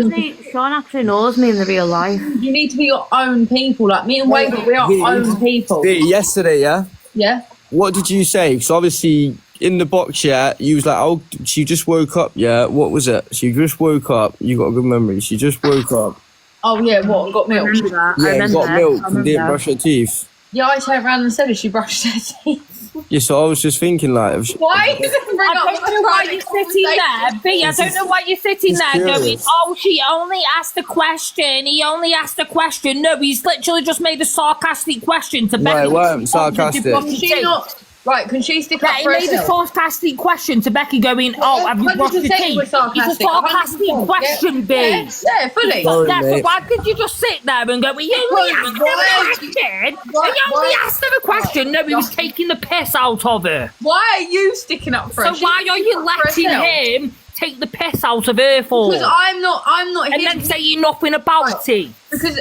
need, to be Sean actually knows me in the real life. you need to be your own people. Like me and Wavo, we are our own people. Yesterday, yeah? Yeah. What did you say? So obviously, in the box, yeah, you was like, oh, she just woke up, yeah? What was it? She just woke up. You got a good memory. She just woke up. Oh yeah. What? Got I milk? remember that. I Yeah, and remember. got milk I and didn't remember. brush her teeth. Yeah, I turned around and said, "Has she brushed her teeth?" Yeah, so I was just thinking, like, Why? Does it bring I up don't know why you're sitting there, B. I don't know why you're sitting He's there curious. going, oh, she only asked a question. He only asked a question. No, he's literally just made a sarcastic question to No, Becky. it weren't sarcastic. Can she not? Right? Can she stick Yeah, up he for made a herself? sarcastic question to Becky going, oh, have you brushed your 100% it teeth? was sarcastic, It's a sarcastic 100%. question, B. Yeah, fully. Sorry, Yeah, so mate. why could you just sit there and go, well, you only asked her a question? You only asked her a question. No, he was taking the piss out of her. Why are you sticking up for her? So why are you letting him take the piss out of her for? Because I'm not And here. then saying nothing about it. Because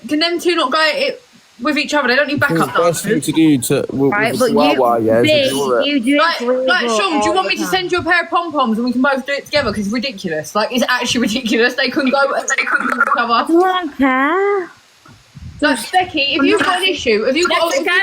can them two not go it with each other? They don't need The backup best thing dancers. to do to with Right, the but Chihuahua, yeah, is B, ignore it. you do Like, it Sean, do you want me to all the send you a pair of pom poms and we can both do it together? Because it's ridiculous. Like, it's actually ridiculous. They couldn't go. They couldn't go time. I cover. don't care. Like, Becky, if you've got an issue, if you've got, Next again,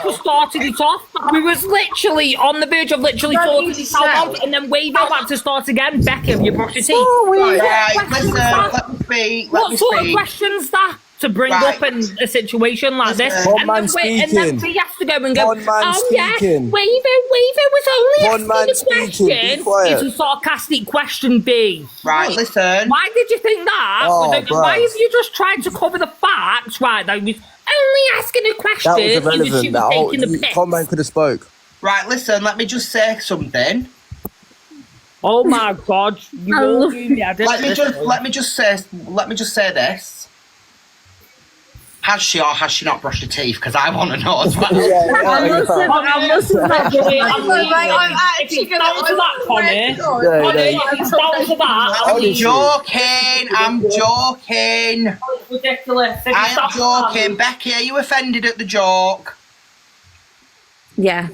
we started it off. We was literally on the verge of literally Don't sorting need to this out, shout. and then Wavo had to start again. Becky, have you brushed your teeth? Right, questions listen, are- let me speak. What sort of questions that to bring Right. up in a situation like this? One And man then speaking. we have to go and go, One man oh yeah, speaking. Wavo was only One man asking a speaking. Be question. quiet. It's a sarcastic question, B. Right, listen. Why did you think that? Oh, Why bruh. have you just tried to cover the facts? Right, they was only asking a question. That was He was irrelevant. That whole taking the piss. Conman could have spoke. Right, listen. Let me just say something. Oh my god, you I all love do me. I didn't Let me just say this. Has she or has she not brushed her teeth? Because I want to know as well. I must have not I'm actually It's down to that, Connie. It's down to that. I'm joking. I'm joking. It's ridiculous. I am joking. Becky, are you offended at the joke? Yeah.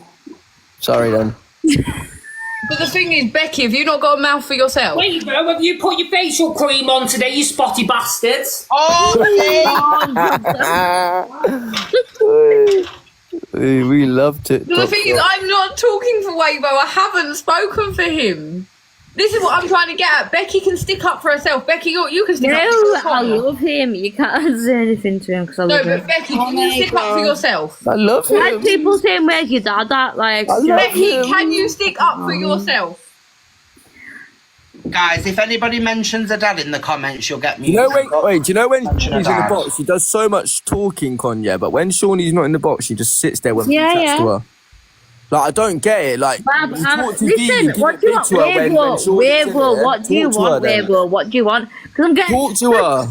Sorry then. But the thing is, Becky, have you not got a mouth for yourself? Wait, bro, have you put your facial cream on today, you spotty bastards? Oh, We loved it. But the thing is, I'm not talking for Wavo. I haven't spoken for him. This is what I'm trying to get at. Becky can stick up for herself. Becky, you can stick up for No, yourself. I love him. You can't say anything to him because I No, love but him. Becky, can you stick up for yourself? I love Like him. people saying, where's your dad at? Like, I love Becky, him. can you stick up for yourself? guys, if anybody mentions a dad in the comments, you'll get me. Do you know when Mention Shawnee's a in the dad. box, she does so much talking, Konya, but when Shawnee's not in the box, she just sits there when Yeah, we yeah. to her. Like, I don't get it. Like, Bab, you talk to Dee, listen, give what it do you big want? to her when Shawnee's in Wavo, there. what do you Talk to her want, then. Wavo? What do you want? Because I'm getting... Talk to her.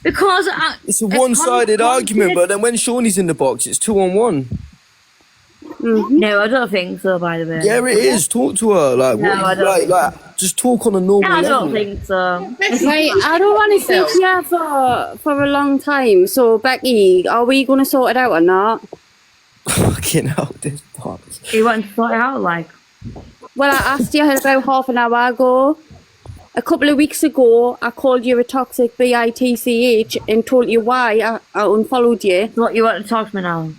Because It's a one-sided argument, but then when Shawnee's in the box, it's 2-on-1. No, I don't think so, by the way. Yeah, it is. Talk to her. Like, No, I don't like, just talk on a normal I level. don't think so. Right, I don't want to sit here for a long time. So, Becky, are we going to sort it out or not? Fucking hell, this box. You want to sort it out, like? Well, I asked you about half an hour ago. A couple of weeks ago, I called you a toxic bitch and told you why I unfollowed you. What you want to talk to me now?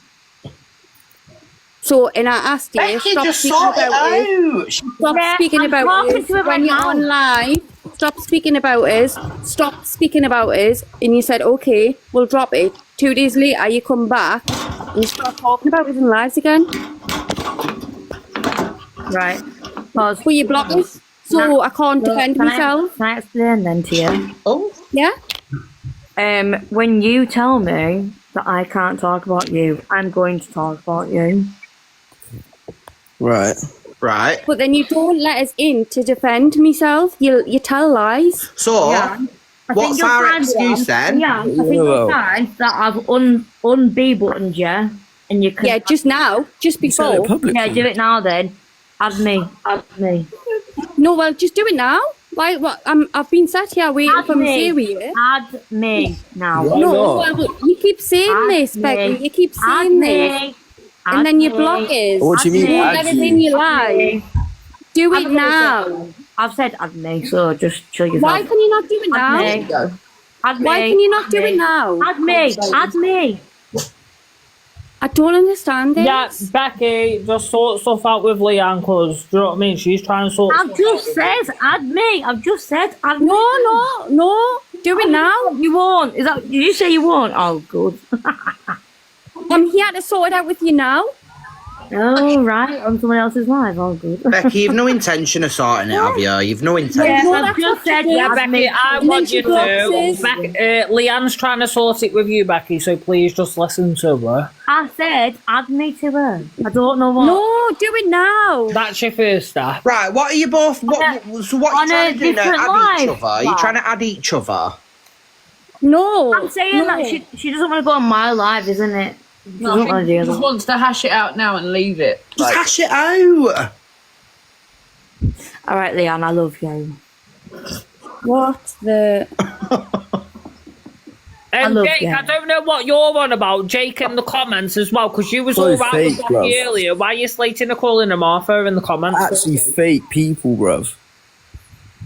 So, and I asked you, Becky, stop just speaking sort it about it. out. Stop Yeah, speaking I'm about talking us to her when right you're now. on live. Stop speaking about us. Stop speaking about us. And you said, okay, we'll drop it. 2 days later, you come back and you start talking about us in lives again. Right. Pause. Will you block us? So I can't defend Can myself. Can I explain then to you? Oh, Yeah? When you tell me that I can't talk about you, I'm going to talk about you. Right. right. But then you don't let us in to defend myself. You tell lies. So, Yeah. I think what's you'll our find, excuse then? Yeah, I think Yeah, you'll well. find that I've un-B buttoned you, and you can... Yeah, just now. Just You said it before. publicly. Yeah, do it now then. Add me. Add me. No, well, just do it now. Why? What? I've been sat here waiting Add for me to say me. with you. Add me now. Why No, not? well, you keep saying Add this, me. Becky. You keep Add saying this. me. And then you block us. What do you mean, You won't add let us you? in your life. Do I'm it gonna now. say- I've said add me, so just chill yourself. Why can you not do it now? Add me. Add me. Why can you not Add do me. it now? Add me. Add me. I don't understand this. Yeah, Becky, just sort stuff out with Leanne, because, do you know what I mean? She's trying to sort I've stuff just out. said add me. I've just said add me. No. Do it now. You won't. Is that? Did you say you won't? Oh, good. I'm here to sort it out with you now. Oh, right. On someone else's live. Oh, good. Becky, you've no intention of sorting it, have you? You've no intention. Yes, No, I've that's just what said she did. Yeah, add Becky, me. I And then want she you to. blocks us. Leanne's trying to sort it with you, Becky, so please just listen to her. I said add me to her. I don't know what. No, do it now. That's your first step. Right, what are you both? So what are you on trying a to do now? different Add each life, other? Are you like. trying to add each other? No. I'm saying that she doesn't want to go on my live, isn't it? She No, I doesn't think want to he do just that. wants to hash it out now and leave it. Just hash it out. All right, Leanne, I love you. What the? love Jake, you. I don't know what you're on about. Jake in the comments as well, because you was So all right with fake, Becky bruv. earlier. Why are you slating Nicole and Martha in the comments? Actually, fake people, bruv.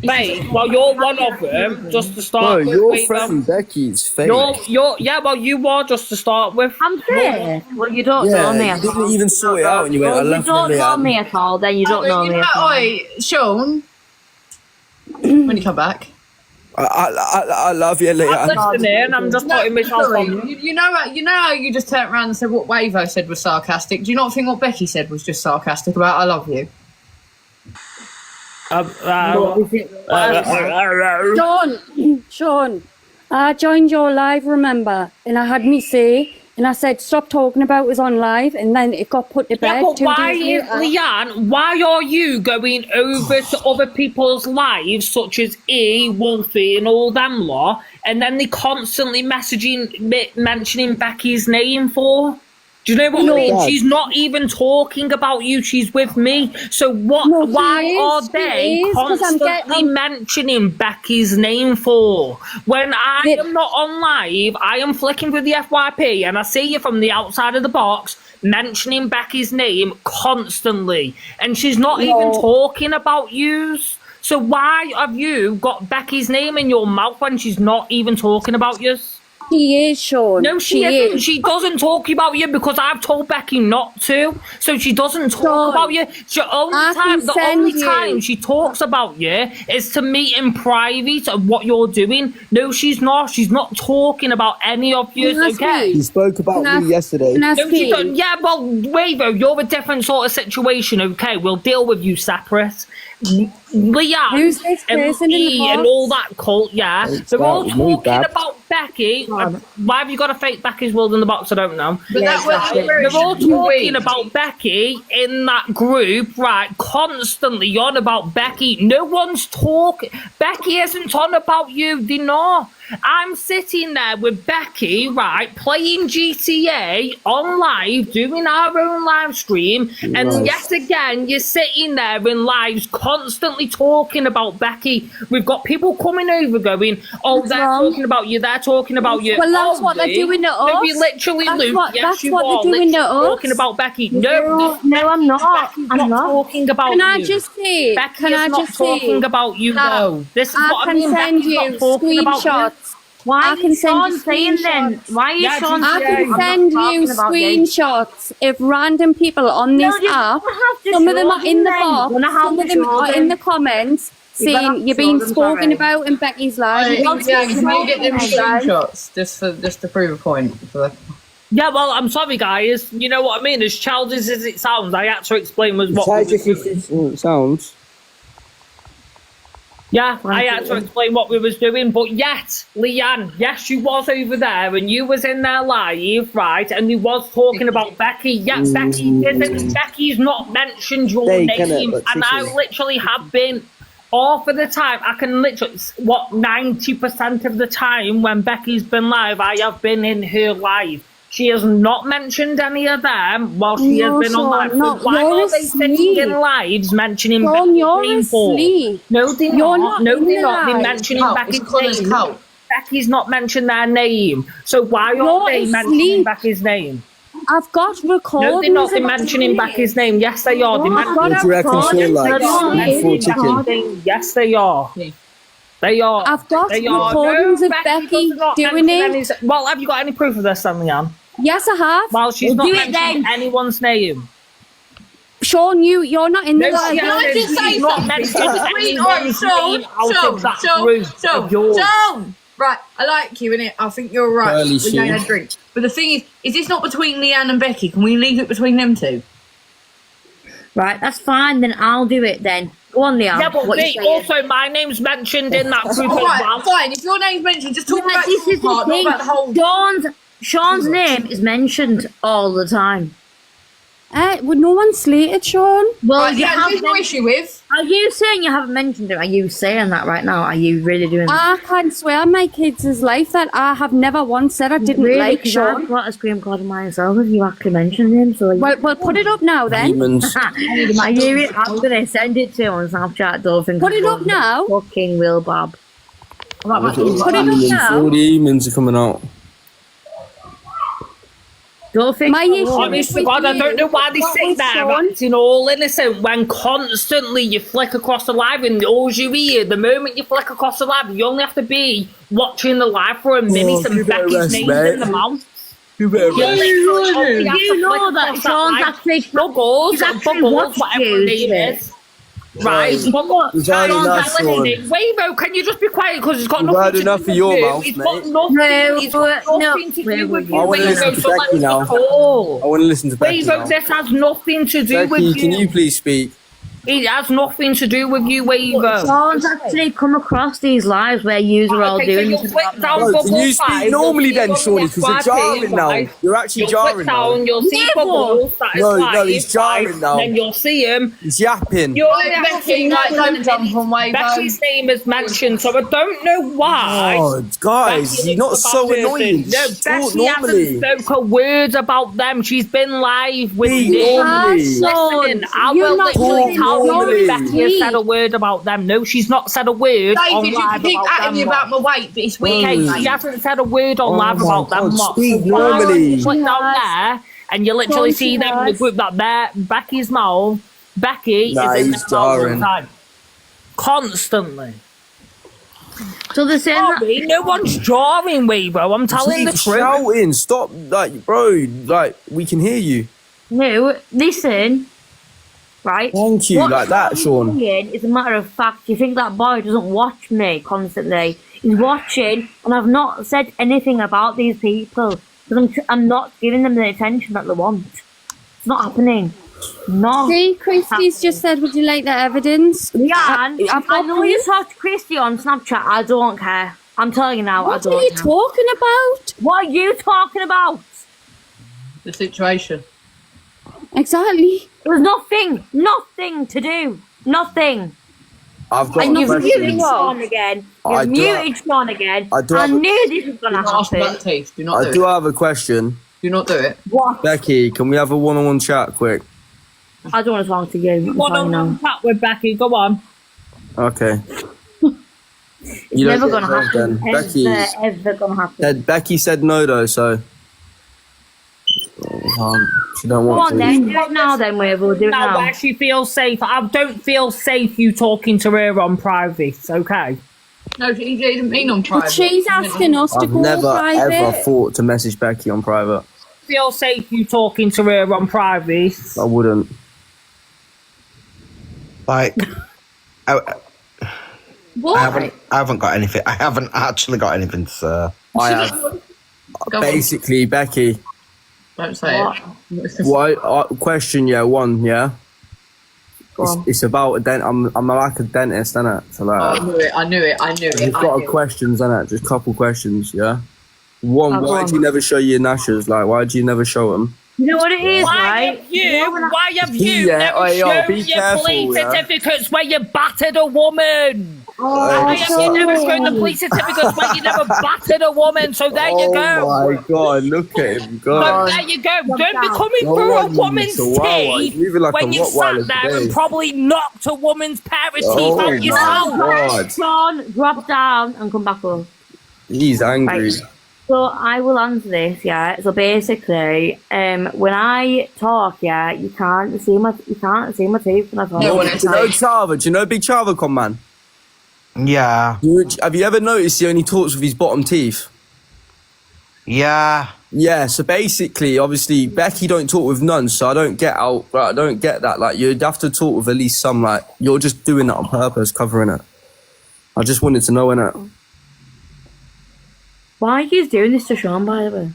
Mate, well, you're one of them, just to Bro, start with. your Wait, friend Becky is fake. yeah, well, you are just to start with. I'm fake. Well, you don't know me Yeah, at you all. didn't even sort it out and you went, I Well, you love don't know Leanne. me at all, then you don't know me at all. Oi, Sean. When you come back. I love you, Leanne. Listening, I'm just putting myself Sorry, on. you know how you just turned around and said what Wavo said was sarcastic. Do you not think what Becky said was just sarcastic about I love you? Sean, I joined your live, remember, and I had me say and I said, stop talking about us on live, and then it got put to bed. Yeah, but 2 why, days later. Leanne, why are you going over to other people's lives, such as Wolfie and all them lot, and then they constantly mentioning Becky's name for? Do you know what I mean? Dad. She's not even talking about you. She's with me. So what? No, she why is, are she they is, 'cause I'm constantly mentioning Becky's name for? When I am not on live, I am flicking through the FYP and I see you from the outside of the box mentioning Becky's name constantly, and she's not even talking about you. So why have you got Becky's name in your mouth when she's not even talking about you? She is, Sean. No, she isn't. is. She doesn't talk about you because I've told Becky not to. So she doesn't talk Sean, about you. The only time she talks about you is to meet in private of what you're doing. No, she's not. She's not talking about any of you. Can I Okay. speak? You spoke about Can I- me yesterday. Can I No, she speak? don't. Yeah, well, Wavo, you're a different sort of situation. Okay, we'll deal with you separate. Leanne Who's this and person in the Lee and box? all that cult, yeah. It's They're all about me, talking Dad. about Becky. Why have you got a fake Becky's World in the box? I don't know. But that was They're all talking about Becky in that group, right? Constantly on about Becky. No one's talking. Becky isn't on about you. They know. I'm sitting there with Becky, right, playing GTA on live, doing our own live stream, and Right. yet again, you're sitting there in lives constantly talking about Becky. We've got people coming over going, oh, What's they're wrong? talking about you, they're talking about you. Well, that's Oh, what they're Lee, doing to no, we us. literally, That's Luke, what- yes, that's you what are they're doing to literally us. talking about Becky. No, I'm not. Becky's I'm not. talking about Can I you. just say? Becky Can is I not just say? talking about you, that though. This is I what I can mean. send Becky's you not talking about you. screenshots. Why I is can send Sean you saying then? screenshots. Why is Yeah, Sean just- I saying can I'm not send you talking about you? screenshots of random people on No, this you app. don't have to Some of them show are in the them. box. You're gonna have Some to of them show are them. in the comments You're gonna have saying to you're show being them, spoken sorry. about in Becky's live. Yeah, can you get them Guys. screenshots just to prove a point? Yeah, well, I'm sorry, guys. You know what I mean? As childish as it sounds, I had to explain what we was doing. Sounds. Yeah, I had to explain what we was doing, but yet, Leanne, yes, you was over there, and you was in there live, right, and you was talking about Becky. Yeah, Becky didn't. Becky's not mentioned your They cannot, name, but and I chicken. literally have been half of the time. I can literally, 90% of the time when Becky's been live, I have been in her live. She has not mentioned any of them while she No, has been on Sean, live. So no, why you're are they sitting asleep. in lives mentioning Sean, Becky's you're name for? asleep. No, they're You're not. not No, in they're the not. They're live. mentioning Cult. Becky's It's called as name. cult. Becky's not mentioned their name. So why are You're they mentioning asleep. Becky's name? I've got recordings. No, they're not. They're of mentioning it. Becky's name. Yes, they are. They're No, I've mentioning got What do you reckon, Sean, like, recordings. before chicken? Becky's name. Yes, they are. They are. I've got They are. recordings No, of Becky does not doing mention it. any- Well, have you got any proof of this, then, Leanne? Yes, I have. Well, she's not do it mentioning then. anyone's name. Sean, you're not in the No, live. she Can I hasn't. just say She's not something? mentioned anyone's name out of that group of yours. Sean. Right, I like you, innit? I think you're right. Early We know Sean. how to drink. But the thing is this not between Leanne and Becky? Can we leave it between them two? Right, that's fine. Then I'll do it then. Go on, Leon. Yeah, but what you Vic, saying? also my name's mentioned in that group All as right, well. fine. If your name's mentioned, just talk Yeah, about this your is the part, not thing. about the whole. Sean's name is mentioned all the time. Well, no one slated Sean. Well, Right, you Leanne, have who's your issue with? Are you saying you haven't mentioned it? Are you saying that right now? Are you really doing that? I can swear on my kids' life that I have never once said I didn't Really? like 'Cause Sean. I've got a screen recording myself if you actually mentioned him. So Well, put it up now then. Demons. I'm gonna send it to you on Snapchat. Don't think Put it I'm up now. Fucking Will Bob. Put it up Demons. now. All the demons are coming out. Don't think. My issue Honest is to with God, I you. don't know why they What sit was there Sean? acting all innocent when constantly you flick across the live and all you hear, the moment you flick across the live, you only have to be watching the live for a minute and you better Becky's rest, name's mate. in the mouth. You better You rest. literally have to You know flick that across Sean's live. actually- Bubbles, he's actually Bubbles, watched whatever you, her name yeah. is. Right, Right. Bubbles, You've had Sean's enough, listening. Wavo, can you just be quiet because it's got You've nothing had to enough do of with your you. mouth, It's mate. got nothing, No, it's got no, nothing to do with you, I wanna listen Wavo, to so let Becky me now. talk. I want to listen to Becky Wavo, now. this has nothing to do with Becky, you. can you please speak? It has nothing to do with you, Waver. Sean's actually come across these lives where you are all doing so this. click down Bro, bubble can you five, speak normally you'll then, see Shawnee? on Because you're the jarring FYP, now. right? You're actually You'll jarring click now. down, you'll see Never. bubbles, that is No, live, he's jarring right? now. Then you'll see him. He's yapping. You're Becky, like, don't jump on Wavo. Becky's name is mentioned, so I don't know why. Oh, guys, Becky you're not is a so bad person. annoying. No, Just talk Becky normally. hasn't spoke a word about them. She's been live with Be me. normally. Listen, I You're will not literally talk tell you normally. if Becky has said a word about them. No, she's not said a word on David, you live can keep about atting them. me about my weight, but it's weird. Okay, mate. she hasn't said a word on live my about them. God, Lot. speak So why normally. don't you click down there and you literally Don't see you them in the guys? group that they're Becky's mouth. Becky Nah, is in he's the mouth all the jarring. time. Constantly. So they're saying that. Sorry, no one's drawing me, bro. I'm telling the Keep truth. shouting. Stop, like, bro. Like, we can hear you. No, listen. Right? Thank you, What like that, Sean. saying is a matter of fact. You think that boy doesn't watch me constantly? He's watching, and I've not said anything about these people because I'm not giving them the attention that they want. It's not happening. No. See, Christy's just said, would you like the evidence? Leanne, I've I got know you proof. talked to Christy on Snapchat. I don't care. I'm telling you now, I What don't are you care. talking about? What are you talking about? The situation. Exactly. There was nothing to do. Nothing. I've got And a you've muted question. Sean again. I You've do muted Sean again. I do I have a- knew this was going Do to not ask about happen. the teeth. Do not I do do it. have a question. Do not do it. What? Becky, can we have a one-on-one chat quick? I don't want to talk to you. I'm One telling you on now. one chat with Becky. Go on. Okay. It's never going to happen. Becky, Ever going to happen. Becky said no though, so she don't Go want on to. then. Do it now then, Wave. We'll do it Now, now. where she feels safe. I don't feel safe you talking to her on private, okay? No, he didn't mean on private. But she's asking us to I've go never private. ever thought to message Becky on private. Feel safe you talking to her on private. I wouldn't. Like, I What? haven't got anything. I haven't actually got anything to say. I have. Go on. Basically, Becky. Don't say What? it. Why? Question, yeah, one, yeah. Go on. It's about a dent. I'm like a dentist, innit? So I like, knew it. I knew it. I knew it. we've I got knew it. questions, innit? Just a couple questions, yeah. One, Oh, go why on. do you never show your gnashers? Like, why do you never show them? You know what it is, Why right? have you Yeah, never oh, yo, shown be your careful, police yeah. certificates where you battered a woman? Oh, Why have you never shown the police certificates where you never battered a woman? So there you go. Oh my god, look at him So go. there you go. Don't be down. coming No through a one woman's needs to wow, he's teeth moving like when a you sat Rottweiler there and today. probably knocked a woman's pair of teeth Oh out my yourself. god, Sean, drop down and come back up. he's angry. Right. So I will answer this, yeah. So basically, when I talk, yeah, you can't see my teeth when I talk. No one Do you know Chava? Do you know Big Chava, con man? Yeah, Have you ever noticed he only talks with his bottom teeth? yeah. Yeah, so basically, obviously, Becky don't talk with none, so I don't get that. Like, you'd have to talk with at least some, like, you're just doing that on purpose, covering it. I just wanted to know, innit? Why are you doing this to Sean, by the way?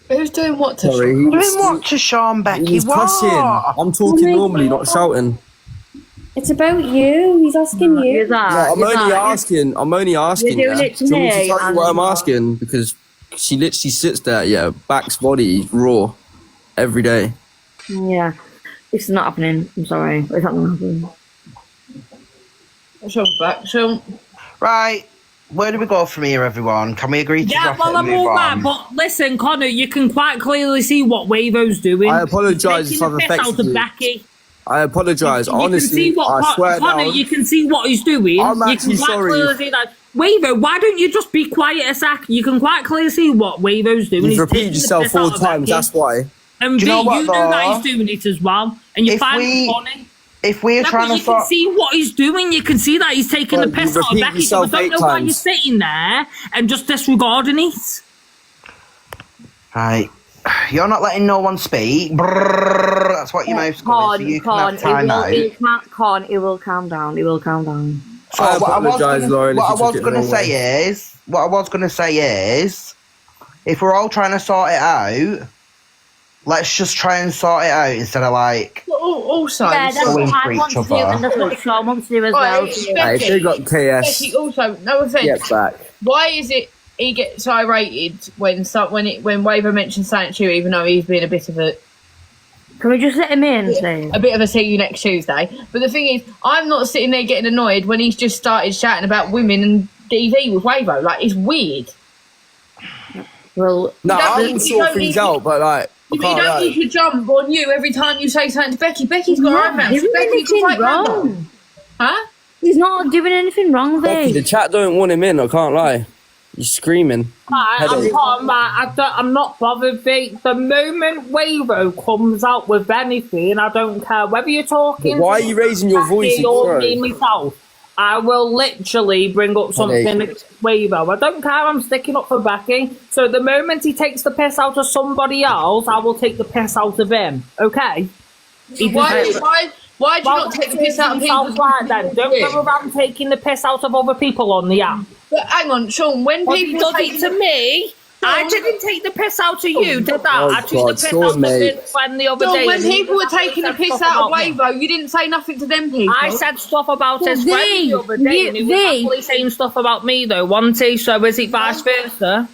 Who's doing what to Sorry, Sean? Doing what to Sean, Becky? he's What? cussing. I'm talking my normally, God. not shouting. it's about you. He's asking you. You're that. I'm you're only that. asking. I'm only asking. You're doing yeah. it to Do you want me me to tell you and- what I'm asking? Because she literally sits there, yeah, back's body raw every day. Yeah. It's not happening. I'm sorry. It's not going to happen. Sean's back. Sean. Right. Where do we go from here, everyone? Can we agree to Yeah, drop it well, and I'm move all right, on? but listen, Connor, you can quite clearly see what Wavo's doing. I apologise He's if I've taking the piss affected out of you. Becky. I apologise. You can Honestly, see what I swear Connor, down. you can see what he's doing. I'm you actually can quite sorry clearly if- see that. Wavo, why don't you just be quiet a sec? You can quite clearly see what Wavo's doing. You've He's repeated taking the yourself piss out 4 of times. Becky. That's why. And Do B, you know what, you know that though? he's doing it as well. And you If find we- it funny. If we're Yeah, trying but to you can sort... see what he's doing. You can see that he's taking Well, the piss you out of repeat Becky. So I yourself don't 8 know why times. you're sitting there and just disregarding it. Right. You're not letting no one speak. Brrr, that's what your mouth's going, so you can have time out. It will calm down. It will calm down. So I what apologise, Lauren, if What I you took was it the going to wrong say way. is, if we're all trying to sort it out, let's just try and sort it out instead of like. Also, Yeah, that's going what for I each want to do, other. and that's what Sean wants to do as Right, well. it's- Hey, if they got KS, Becky, also, no offense. get back. Why is it he gets irate when Waver mentions something to you, even though he's been a bit of a Can we just let him in, please? see you next Tuesday? But the thing is, I'm not sitting there getting annoyed when he's just started shouting about women and DV with Wavo. Like, it's weird. Well, No, don't I need- will you sort don't things need- out, but like, I You can't don't lie. need to jump on you every time you say something to Becky. Becky's got her own mouth. he's doing Becky's anything quite wrong. random. Huh? He's not doing anything wrong, Becky, the Vic. chat don't want him in. I can't lie. He's screaming. Headache. I'm not bothered, Vic. The moment Wavo comes out with anything, I don't care whether you're talking. But why to are you raising your voice Becky in or front? me myself. I will literally bring up something against Wavo. I don't care. I'm sticking up for Becky. So the moment he takes the piss out of somebody else, I will take the piss out of him. Okay? Why do you not take the piss out of people? Right then. Don't go around taking the piss out of other people on the app. But hang on, Sean, when Well, he people does take it to me. I didn't take the piss out of you, did I? Oh, I took God, the piss Sean, out of mate. this friend the other No, day. when and he people were was taking the said piss stuff out of about me. Wavo, you didn't say nothing to them people. I said stuff about his V, friend the other day, and he was V. actually saying stuff about me, though, wasn't he? So is it vice versa?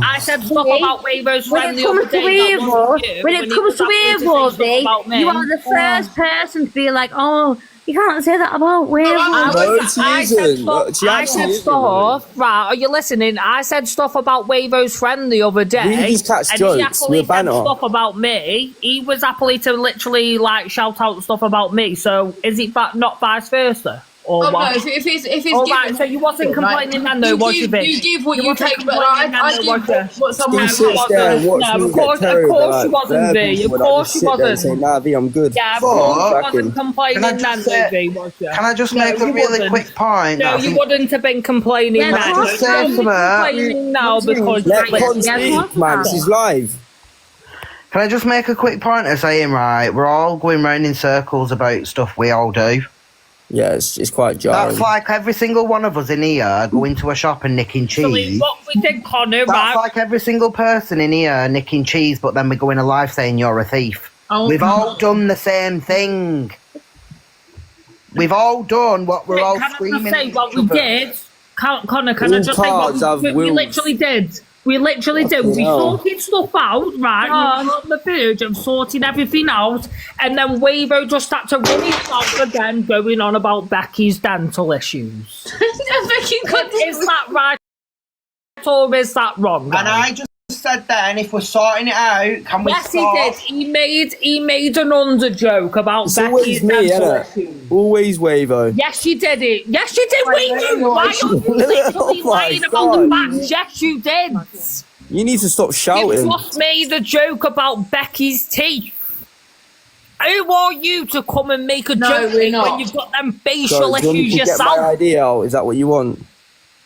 I said stuff V, about Wavo's when friend it the other comes to day. that Evo, wasn't you, when it he comes was to actually Evo, saying stuff V, about me. you are the first person to be like, oh, you can't say that about Evo. No, she isn't. She I actually said isn't. stuff, right, are you listening? I said stuff about Wavo's friend the other day. We just catch and jokes, he happily we're said banter. stuff about me. He was happily to literally, like, shout out stuff about me. So, is it not vice versa? Or Oh, what? no, if it's All given, right, so you wasn't complaining then, though, was you, give, Vic? you give what you wasn't take, but complaining I then, give though, was you? what someone He else sits there and watches No, me of get course carried. you like, wasn't, bare V. people Of would course just you sit there and wasn't. say, nah, V, I'm good. Yeah, of But- course you Fucking- wasn't complaining Can I then, just though, say- V, was you? Can I just No, make a you really wouldn't. quick point? No, that I you think- wouldn't have been complaining Can I then. just say You're only something? complaining now because Let Yeah, Con yeah, speak, talk man. about This it. is live. Can I just make a quick point of saying, right, we're all going round in circles about stuff we all do. Yeah, it's quite jarring. That's like every single one of us in here going to a shop and nicking actually cheese. what we did, Connor, That's right? like every single person in here nicking cheese, but then we go in a live saying you're a thief. Oh, We've all done the same thing. We've all done what we're all Can I just screaming. say at what each we other. did? Connor, can I All just say what cards have we wills. literally did? We literally did. We Fucking hell. sorted stuff out, right? We were on the verge of sorting everything out, and then Wavo just had to run his mouth again, going on about Becky's dental issues. Is that right, or is that wrong? And I just said then, if we're sorting it out, can we Yes, he stop? did. He made an under joke about It's Becky's always me, dental innit? issues. Always Wavo. Yes, you did it. Yes, you did. Wait, why are you Oh literally my lying about the God. facts? Yes, you did. You need to stop You shouting. just made a joke about Becky's teeth. Who are you to come and make a No, joke we're when not. you've got them So, facial do you want me issues to get my yourself? idea out? Is that what you want?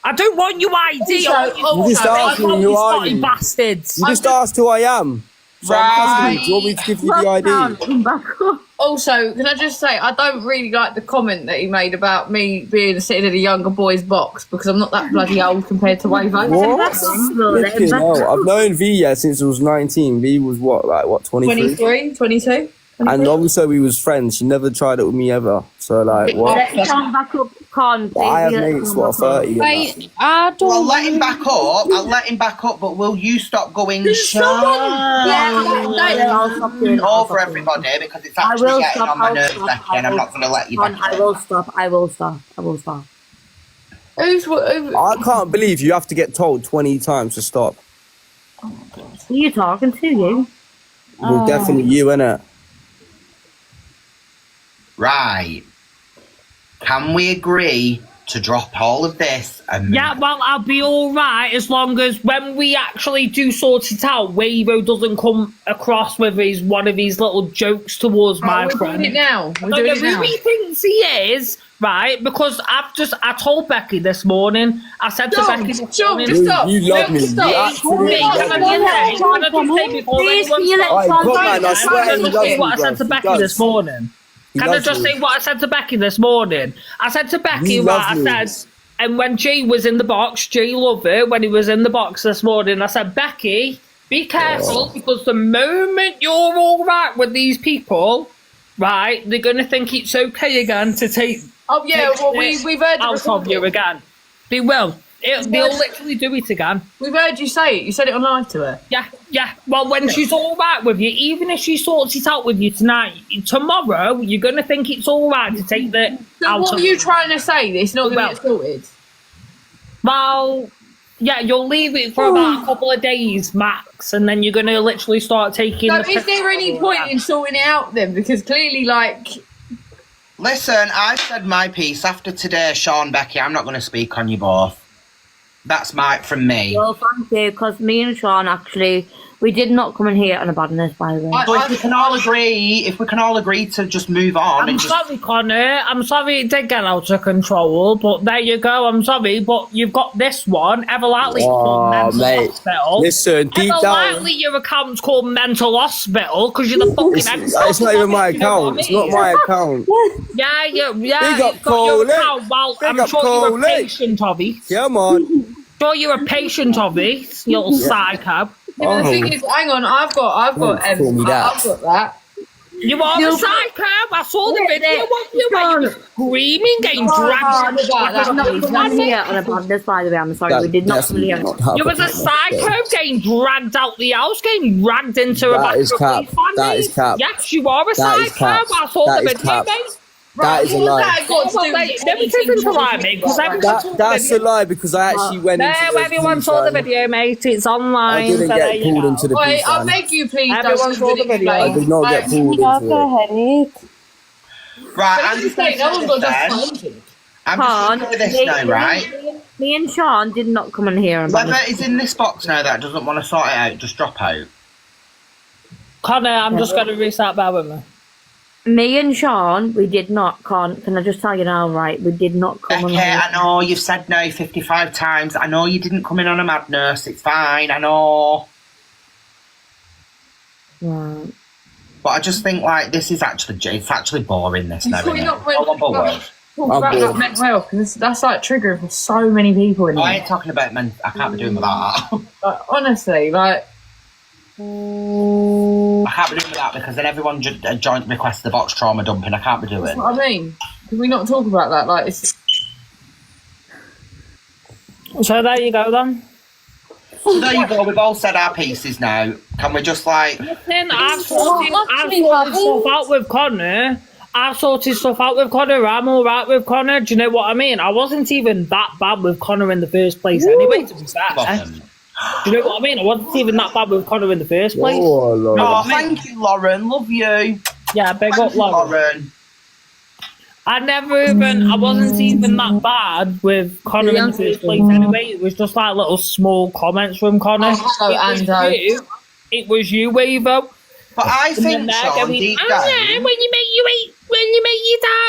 I don't want your idea. Also, You just asked me who are you? Bastards. You just asked who I am. So I'm asking you, do you want me to give you the ID? Also, can I just say, I don't really like the comment that he made about me being sitting in a younger boy's box because I'm not that bloody old compared to Wavo. What? Flipping hell. I've known V since I was 19. V was what, 23? 23, 22. And obviously we was friends. She never tried it with me ever. So like, what? Let Sean back up, Con. Well, I have please. mates, what, 30 and that. Wait, I don't. I'll let him back up. I'll let him back up, but will you stop going I'll stop doing it. I'll over stop doing it. everybody because it's I actually will getting stop. on my I'll nerves, stop, Becky, I and I'm will not going to let you Con, back. I will stop. I will stop. I will stop. I can't believe you have to get told 20 times to stop. Who are you talking to, you? Well, definitely you, innit? Right. Can we agree to drop all of this and move Yeah, well, I'll be all right as long as when we actually do sort it out, Wavo doesn't come across with one of his little jokes towards my We're doing friend. it now. We're I don't doing know it who now. he thinks he is, right? Because I told Becky this morning. I said to Becky this morning. Just stop. You love me. Stop. You absolutely Me, love can I me. just say before Please, anyone can you let starts- Sean Alright, talk? man, I swear Can he I just loves say me, what I bro. said to He Becky does. this morning? He Can I loves just me. say what I said to Becky this morning? I said to Becky, You right, love me. I said, and when Jay was in the box, Jay Lover, when he was in the box this morning, I said, Becky, Be careful, because the moment you're all right with these people, right, they're going to think it's okay again to take Oh yeah, well we've heard the out of you recording. again. They will. They'll literally do it again. We've heard you say it. You said it on live to her. Yeah. Well, when she's all right with you, even if she sorts it out with you tonight, tomorrow, you're going to think it's all right to take the So out what of are you trying to say? That it's not going to Well- get sorted. Well, yeah, you'll leave it for about a couple of days max, and then you're going to literally start taking So the is there any point in sorting it out then? Because clearly, like, Listen, I said my piece. After today, Sean, Becky, I'm not going to speak on you both. That's from me. Well, thank you, because me and Sean actually, we did not come in here on a badness, by the way. So if we can all agree to just move on I'm and just sorry, Connor. I'm sorry it did get out of control, but there you go. I'm sorry, but you've got this one. Everlightly called mental mate. hospital. Listen, deep down. Everlightly, your account's called mental hospital because you're the fucking expert. It's not even my account. It's not my account. Yeah, Big up, you've got your Coley. account. Well, Big I'm up, sure you're a Coley. patient of it. Come on. Sure, you're a patient of it, you little psycho. yeah, but the thing is, hang on, I've got call me that. I've got that. You are a psycho. I saw the video of you where you were screaming, getting dragged. That. We did not come here on a badness, by the way. I'm sorry, we did not come here. You was a psycho getting dragged out the house, getting dragged into a That is cap. That is cap. Yes, you are a That is psycho. cap. I saw That the is video, cap. mate. That is a What lie. that got to Well, do mate, with let me anything listen to Georgie lie, mate, because said? That's a lie because I actually went into There, the everyone views saw the and video, mate. It's I online. didn't so there get you pulled go. into the Wait, piece. I beg you, please Everyone don't saw the video. I did not get pulled I've into got a it. headache. right. I'm just saying, no one's got just I'm just going to do this now, right? Me and Sean did not come in here on a Whoever badness. is in this box now that doesn't want to sort it out, just drop out. Connor, I'm just going to restart that with me. Me and Sean, we did not can I just tell you now, right? We did not come Becky, on here. I know you've said no 55 times. I know you didn't come in on a madness. It's fine. I know. Right. But I just think like this is it's actually boring. This now. You're Isn't it? not really- All on board. Talk about bored. like mental health because that's like triggering for so many people in No, I here. ain't talking about men. I can't be doing with that. Like, honestly, like, I can't be doing with that because then everyone joint requests the box trauma dumping. I can't be doing. that's what I mean. Can we not talk about that? Like, it's So there you go, then. So there you go. We've all said our pieces now. Can we just like? Then I've sorted stuff out with Connor. I've sorted stuff out with Connor. I'm all right with Connor. Do you know what I mean? I wasn't even that bad with Connor in the first place anyway, to be fair. Bottom. Do you know what I mean? I wasn't even that bad with Connor in the first place. Oh, Lord. Oh, thank you, Lauren. Love you. Yeah, big Thank up, you, Lauren. Lauren. I wasn't even that bad with Connor in the first place anyway. It was just like little small comments from Connor. Oh, hello, Ando. It was you, Wavo. But I And then think, they're Sean, going, deep "Oh, down, yeah, when you make your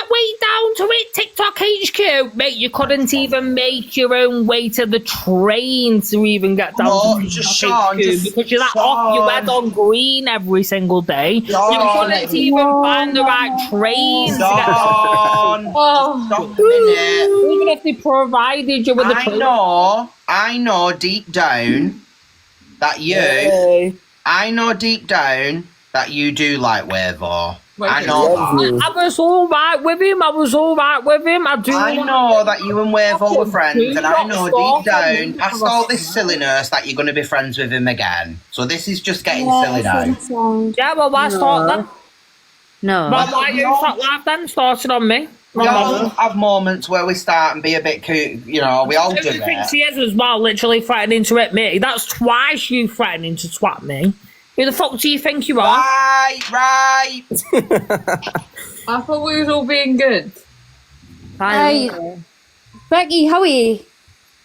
way down to it, TikTok HQ, mate, you couldn't even make your own way to the train to even get down No, to just TikTok Sean, HQ just because you're that off your head Sean. on green every single day. You Sean. couldn't even find the right train to get Sean, oh, stop a minute. even if they provided you with the train. I know deep down that you, Hey. I know deep down that you do like Wavo. Wait, I know love that. you. I was all right with him. I do. I know that you and Wavo were friends, and I know deep down, past all this silliness, that you're going to be friends with him again. So this is just getting silly now. Yeah, well, why start then? No. Well, why you start live then? Started on me. We all have moments where we start and be a bit cute, you know, we all do Who thinks it. he is as well, literally threatening to hit me? That's twice you threatening to twat me. Who the fuck do you think you are? Right. I thought we was all being good. Hi. Becky, how are you?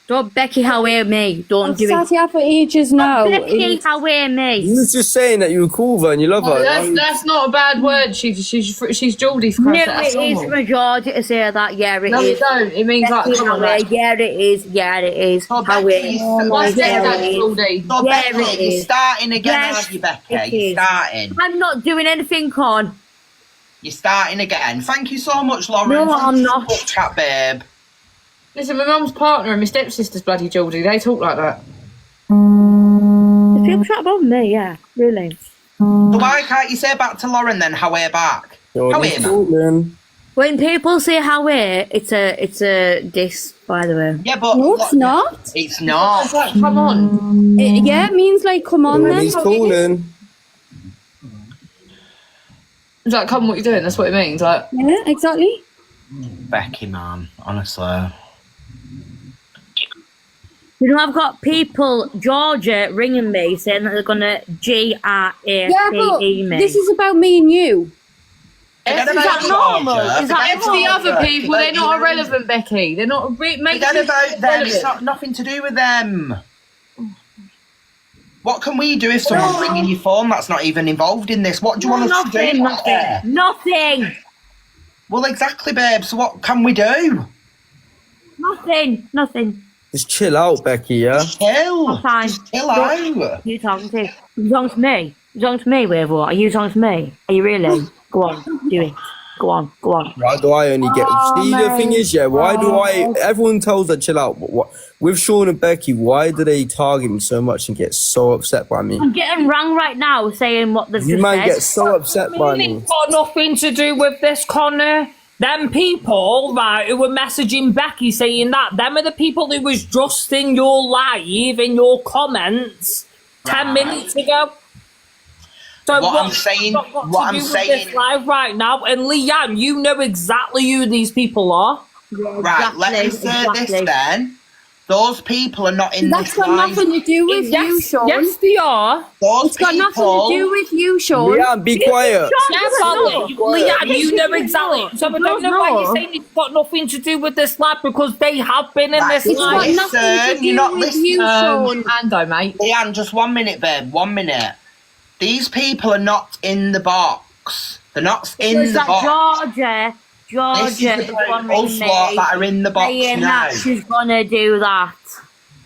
Don't Becky Howe me. Don't I've do sat it. here for ages now. Becky Howe You me. was just saying that you were cool with her and you love her. That's not a bad word. She's Geordie for No, Christ's it sake. is majority to say that. Yeah, it No, is. you don't. It means like, Becky come on, Howe. like, Yeah, it is. Yeah, it is. So Howe. Becky's- what's Yeah, that, it is. Geordie? So Yeah, Becky, it you're is. starting again, Yes, aren't you, Becky? it You're is. starting. I'm not doing anything, Con. You're starting again. Thank you so much, Lauren. No, Thank I'm you not. so much, chat, babe. Listen, my mum's partner and my stepsister's bloody Geordie. They talk like that. If people Snapchat about me, yeah, really. So why can't you say back to Lauren then, how are you back? How are you, man? When people say how it's a diss, by the way. Yeah, but No, it's not. It's not. It's like, come on. Yeah, it means like, come on then. He's calling. It's like, come on, what you doing? That's what it means. Like, Yeah, exactly. Becky, man, honestly. You know, I've got people, Georgia, ringing me saying that they're gonna Yeah, but GRACE me. this is about me and you. Forget is about that normal? Georgia. Is that Forget the other Georgia. people? They're not irrelevant, Becky. They're not making Forget about them. It's not nothing to do with them. What can we do if someone's ringing your phone that's not even involved in this? What do you want us to do? Nothing. Well, exactly, babe. So what can we do? Nothing. Just chill out, Becky, yeah? Chill. Fine. Just chill out. You talking to? You talking to me? You talking to me, Wavo? Are you talking to me? Are you really? Go on, do it. Go on. Why do I only get... See, the thing is, yeah, why do I... Everyone tells her chill out, but what... With Sean and Becky, why do they target me so much and get so upset by me? I'm getting rang right now saying what they've You just man said. get so upset by me. It's got nothing to do with this, Connor. Them people, right, who were messaging Becky saying that, them are the people who was just in your live, in your comments, 10 minutes ago. So What I'm saying- got to what I'm do with saying- this live right now, and Leanne, you know exactly who these people are. Right, let me say this exactly. then. Those people are not in That's this got live. nothing to do with you, Sean. Yes, they are. Those It's got nothing people- to do with you, Sean. Leanne, be quiet. Yes, Ollie. Leanne, you know exactly. So I don't know why you're saying it's got nothing to do with this lab, because they have been in this It's It's got live. not- nothing to Listen, you're do not with listening. you, Sean. Ando, mate. Leanne, just 1 minute, babe. 1 minute. These people are not in the box. They're not in It's the like box. Georgia This is is the one us ringing lot me that are in the box saying now. that she's gonna do that.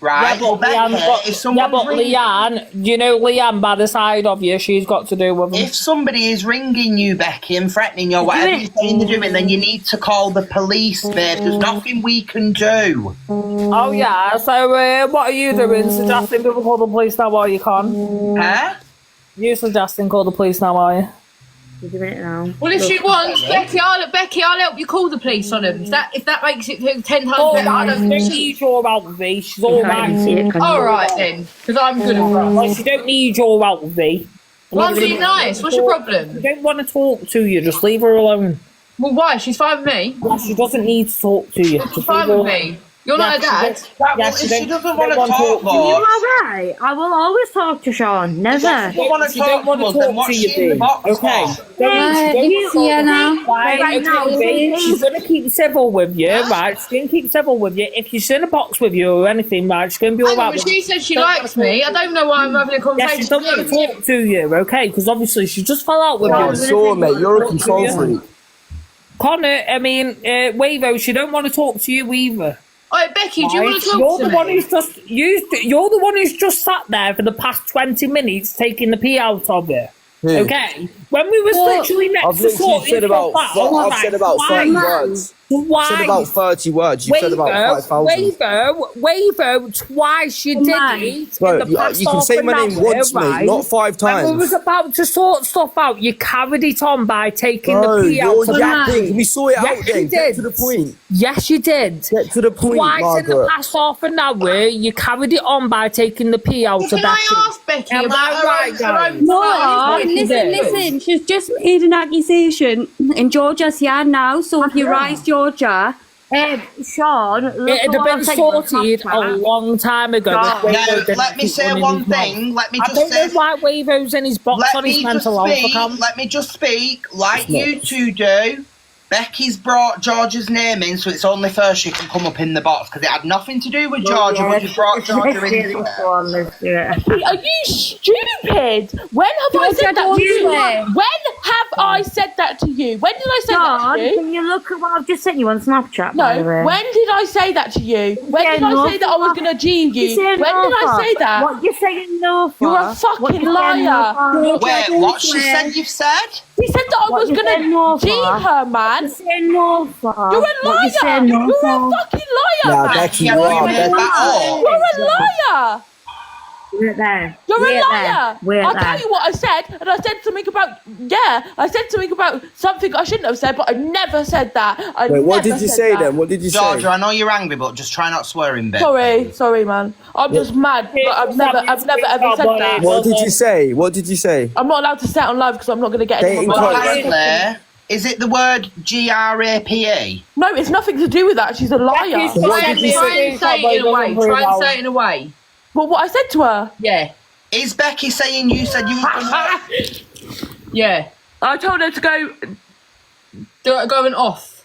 Right? Yeah, but Leanne, if someone's ringing- Leanne, you know Leanne by the side of you, she's got to do with them. If somebody is ringing you, Becky, and threatening you, or whatever it. you're saying they're doing, then you need to call the police, babe. There's nothing we can do. Oh yeah, so what are you doing? Suggesting people call the police now, are you, Con? Huh? You suggesting call the police now, are you? She's doing it now. Well, if she wants, Becky, I'll help you call the police on them. If that makes it 10 times Oh, better, I I don't don't think need your help, V. She's all Can't even see right. it, can you? All right then, because I'm good at that. Like, she don't need your help, V. Well, I'm being nice. What's your problem? She don't want to talk to you. Just leave her alone. Well, why? She's fine with me. She doesn't need to talk to you. She's Just fine leave her with alone. me. You're not a dad. Right, Yeah, well, she if she don't- doesn't she want to don't talk, want to- You Lord, alright? I will always talk to Sean. if she Never. doesn't want to She don't talk want to to us, then talk what's to she you, in the V. box Okay. for? It's Sienna. Right, Right now, okay, V, she's going to keep civil with you, right? She's going to keep civil with you. If she's in a box with you or anything, right, she's going to be all Hang on, right. but she said she likes me. I don't know why I'm having a Yeah, she conversation don't want with to you. talk to you, okay? Because obviously she just fell out with I you. saw, mate. You're a control freak. Connor, Wavo, she don't want to talk to you either. All right, Becky, do you want to You're talk the to one me? who's just you're the one who's just sat there for the past 20 minutes taking the pee out of you. Who? Okay? When we was literally next I've to literally sorting said about, stuff out, I was I've said like, about why? 30 words. Why? Said about 30 words. You said about 5,000. Wavo, twice you did man. it. Bro, in the you past can say half my an name hour, once, right? mate, not 5 When we times. was about to sort stuff out, you carried it on by taking Bro, the pee out you're of yapping. Can we sort it Yes, out you then? Get did. to the point. Yes, you did. Get to the point, Twice in the Margaret. past half an hour, you carried it on by taking the pee out of Can Becky. I ask Becky Am about I her right, own- guys? her own... No, What you listen, did. listen. She's just made an accusation, and Georgia's here now. So if you rise, Georgia, Sean, look It had at what been I've sent you on sorted a Snapchat. long time ago. No, if Wavo Now, didn't let me keep say running one his mouth. thing. Let me I just don't know say. why Wavo's in his box Let on his me just mental health speak. account. Let me just speak like you two do. Becky's brought George's name in, so it's only fair she can come up in the box because it had nothing to do with Georgia, but you brought Georgia into it. Go on, let's do it. Are you stupid? When have I said that to you? When have I said that to you? When did I say that Sean, to you? can you look at what I've just sent you on Snapchat, by the No, way? when did I say that to you? When said did I no say that I was for- going to G You you? said When no did I for. say that? What you saying no for? You're a What fucking you saying no liar. for? Wait, what she said you've said? He said that I What was you going said no to G for? her, You man. saying no for? You're a What you liar. saying no You're for? a fucking liar, Nah, man. Becky, Yeah, you but are. you made Becky. that up. You're a liar. We're there. You're We're a liar. We're I'll there. tell you what I said, and I said something about I said something about something I shouldn't have said, but I never said that. Wait, what did you say then? What did you Georgia, say? I know you're angry, but just try not swearing, babe. Sorry, man. I'm just mad, but I've never ever said that. What did you say? What did you say? I'm not allowed to say it on live because I'm not going to get Dating any quotes. more. Apparently, is it the word GRAPE? No, it's nothing to do with that. She's a liar. Try and say it in a way. Try and say it in a way. But what I said to her? Yeah. Is Becky saying you said you were gonna... Yeah. I told her to go. Going off.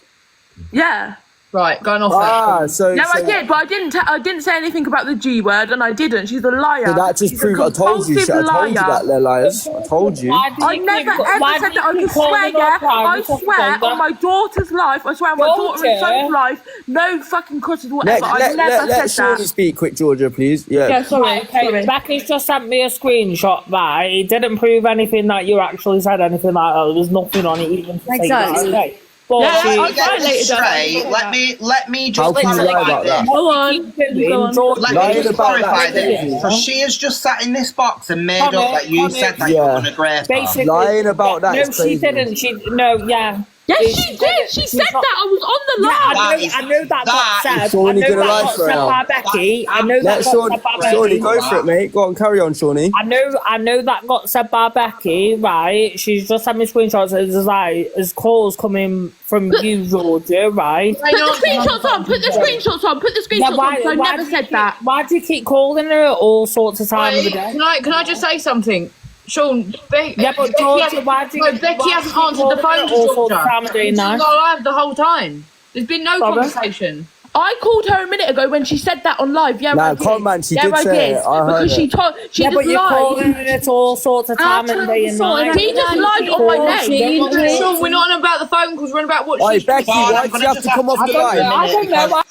Yeah. Right, going off. Ah, so No, so, I did, but I didn't say anything about the G word, and I didn't. She's a liar. so that just She's proved a I told you. compulsive I told you liar. that they're liars. I told you. I never ever said that. I can swear, yeah. I swear on my daughter's life. I swear on my daughter and son's life. No fucking cusses, whatever. I never let said Shawnee that. speak quick, Georgia, please. Yeah. Yeah, sorry. Okay, Becky's just sent me a screenshot, right? It didn't prove anything that you actually said anything like that. There was nothing on it even to say that. Exactly. Okay. But Yeah, she, I Get this violated her. straight. Let me How just can you lie about that? Go on. Go on. Let Lying me just about clarify that, this. So she has just sat in this box and made up that you said that you were going to grape her. basically, Lying about that no, is she crazy. didn't. Yeah. Yes, she did. She said that. I was on the line. I know that got said. Shawnee I know gonna that lie got for said now. by Becky. I know Let that got Shawnee, said by Shawnee, Becky. go for it, mate. Go on, carry on, Shawnee. I know that got said by Becky, right? She's just sent me screenshots. It's like as calls coming from you, Georgia, right? Put the screenshots on. Put the screenshots on. Put the screenshots on. 'Cause I never said that. Why do you keep calling her at all sorts of time of the day? Can I just say something? Sean, Yeah, but Georgia, why do you? Becky why hasn't do you answered call the her phone at to all sorts of Georgia. time of day She's now? got live the whole time. There's been no Sorry? conversation. I called her a minute ago when she said that on live. Yeah, Nah, I did. come on, she yeah, did I say did. it. I heard Because it. she told. She Yeah, but just you're calling lied. her at all sorts of time and day and night. She just lied on my name. Sean, we're not on about the phone calls. We're on about what Oi, she. Becky, why did you have to come off the line? I don't know.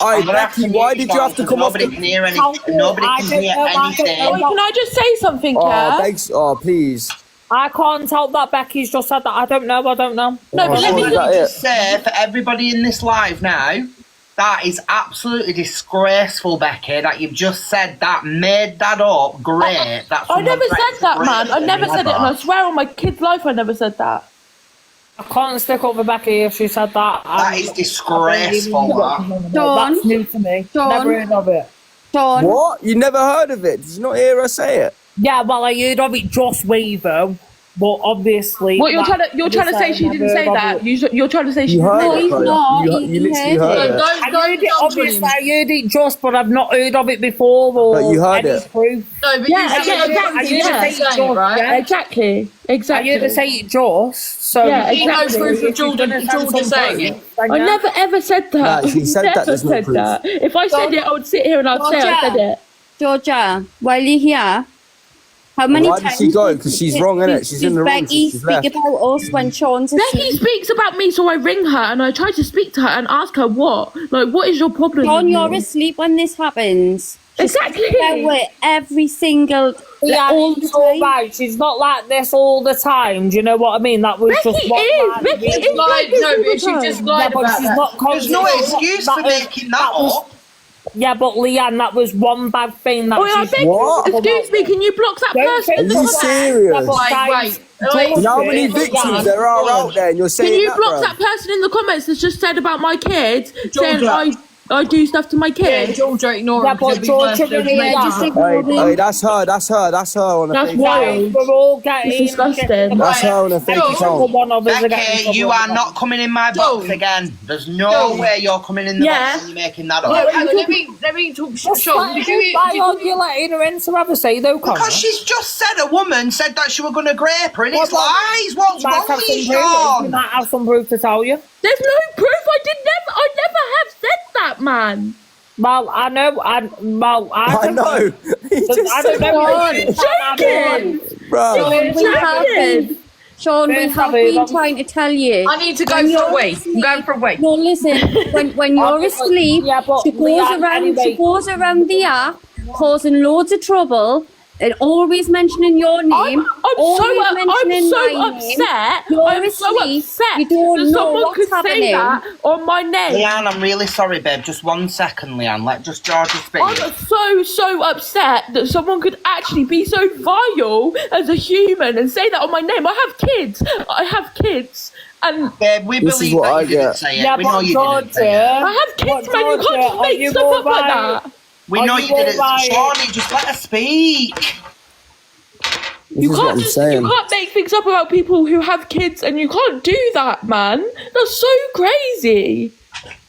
Oi, Becky, why did you have to come off Nobody the can hear anything. Nobody can hear anything. Can I just say something, Oh, yeah? thanks. Oh, please. I can't tell that Becky's just said that. I don't know. No, but let me Is that Just it? say for everybody in this live now, that is absolutely disgraceful, Becky, that you've just said that, made that up. Great. I never said that, man. I never said it, and I swear on my kid's life I never said that. I can't stick up for Becky if she said that. That is disgraceful, that. Dawn. That's new to me. Dawn. Never heard of it. Sean, What? You never heard of it? Did you not hear her say it? Yeah, well, I heard of it just Wavo, but obviously. What you're trying to say? She didn't say that. You're trying to say she You didn't heard say it, he's Chloe. not. You He literally heard heard it. it. I heard it, obviously, I heard it just, but I've not heard of it before or But you heard any it. proof. No, but Yeah, you yeah, said exactly, I heard yeah. her say it just, right? yeah. Exactly. I Exactly. heard her say it just, so. Yeah, You know exactly. proof of Georgia saying it. I never ever said that. Nah, she said that, Never there's no said proof. that. If I said it, I would sit here and I'd say I said it. Georgia, while you're here, how many Why did times she go? 'Cause she's wrong, innit? She's in the wrong since Becky she's speak left. about us when Sean's Becky asleep? speaks about me, so I ring her and I try to speak to her and ask her what is your problem? Sean, with you're me? asleep when this happens. Exactly. There were every single Yeah, all the it's all time. right. She's not like this all the time. Do you know what I mean? That was Becky just one is. line. Becky is Lied, like this no, all the but she time. just Yeah, lied but about she's that. not There's no excuse for making that up. Yeah, but Leanne, that was one bad thing that Oh, I she's. beg What? excuse me, can you block that Don't person say in the Are you comments? serious? Wait. You know how many victims there are out there and you're saying Can you that, block bruv? that person in the comments that's just said about my kids, saying Georgia. I do stuff to my Yeah, kids? Georgia, ignore Yeah, him. but Georgia really Just is. ignore Hey, him. that's her on the That's face. wild. We're all getting. It's disgusting. That's her on the fake George, account. One of us are getting Becky, you trouble. are not coming in my box George. again. There's no George. way you're coming in the Yeah. box and you're making that No, up. hang on, let me talk. Sean, did you Why are you letting her in to have a say though, Connor? Because she's just said a woman said that she were going to grape her and it's Well, lies. What's might wrong have with some you, proof. You Sean? might have some proof to tell you. There's no proof. I never have said that, man. Well, I know. I I don't know. He just I don't said know. Joking. Bro. Sean, we have been. Sean, we have been trying to tell you. I need to go When for a you're week. I'm going for a week. No, listen. When you're asleep, Yeah, but she goes Leanne, around. anyway. She goes around the app, causing loads of trouble. and always mentioning your name. always mentioning my name. upset. You're I'm so asleep. upset You don't that know someone what's could happening. say that on my name. Leanne, I'm really sorry, babe. Just 1 second, Leanne. Let just Georgia speak. I'm so upset that someone could actually be so vile as a human and say that on my name. I have kids. And Babe, we This is believe what that I you didn't get. say it. Yeah, we know but you didn't say it. I have kids, man. You can't just make stuff up like that. We Are know you you didn't. alright? Shawnee, just let her speak. This is what I'm saying. You can't make things up about people who have kids, and you can't do that, man. That's so crazy.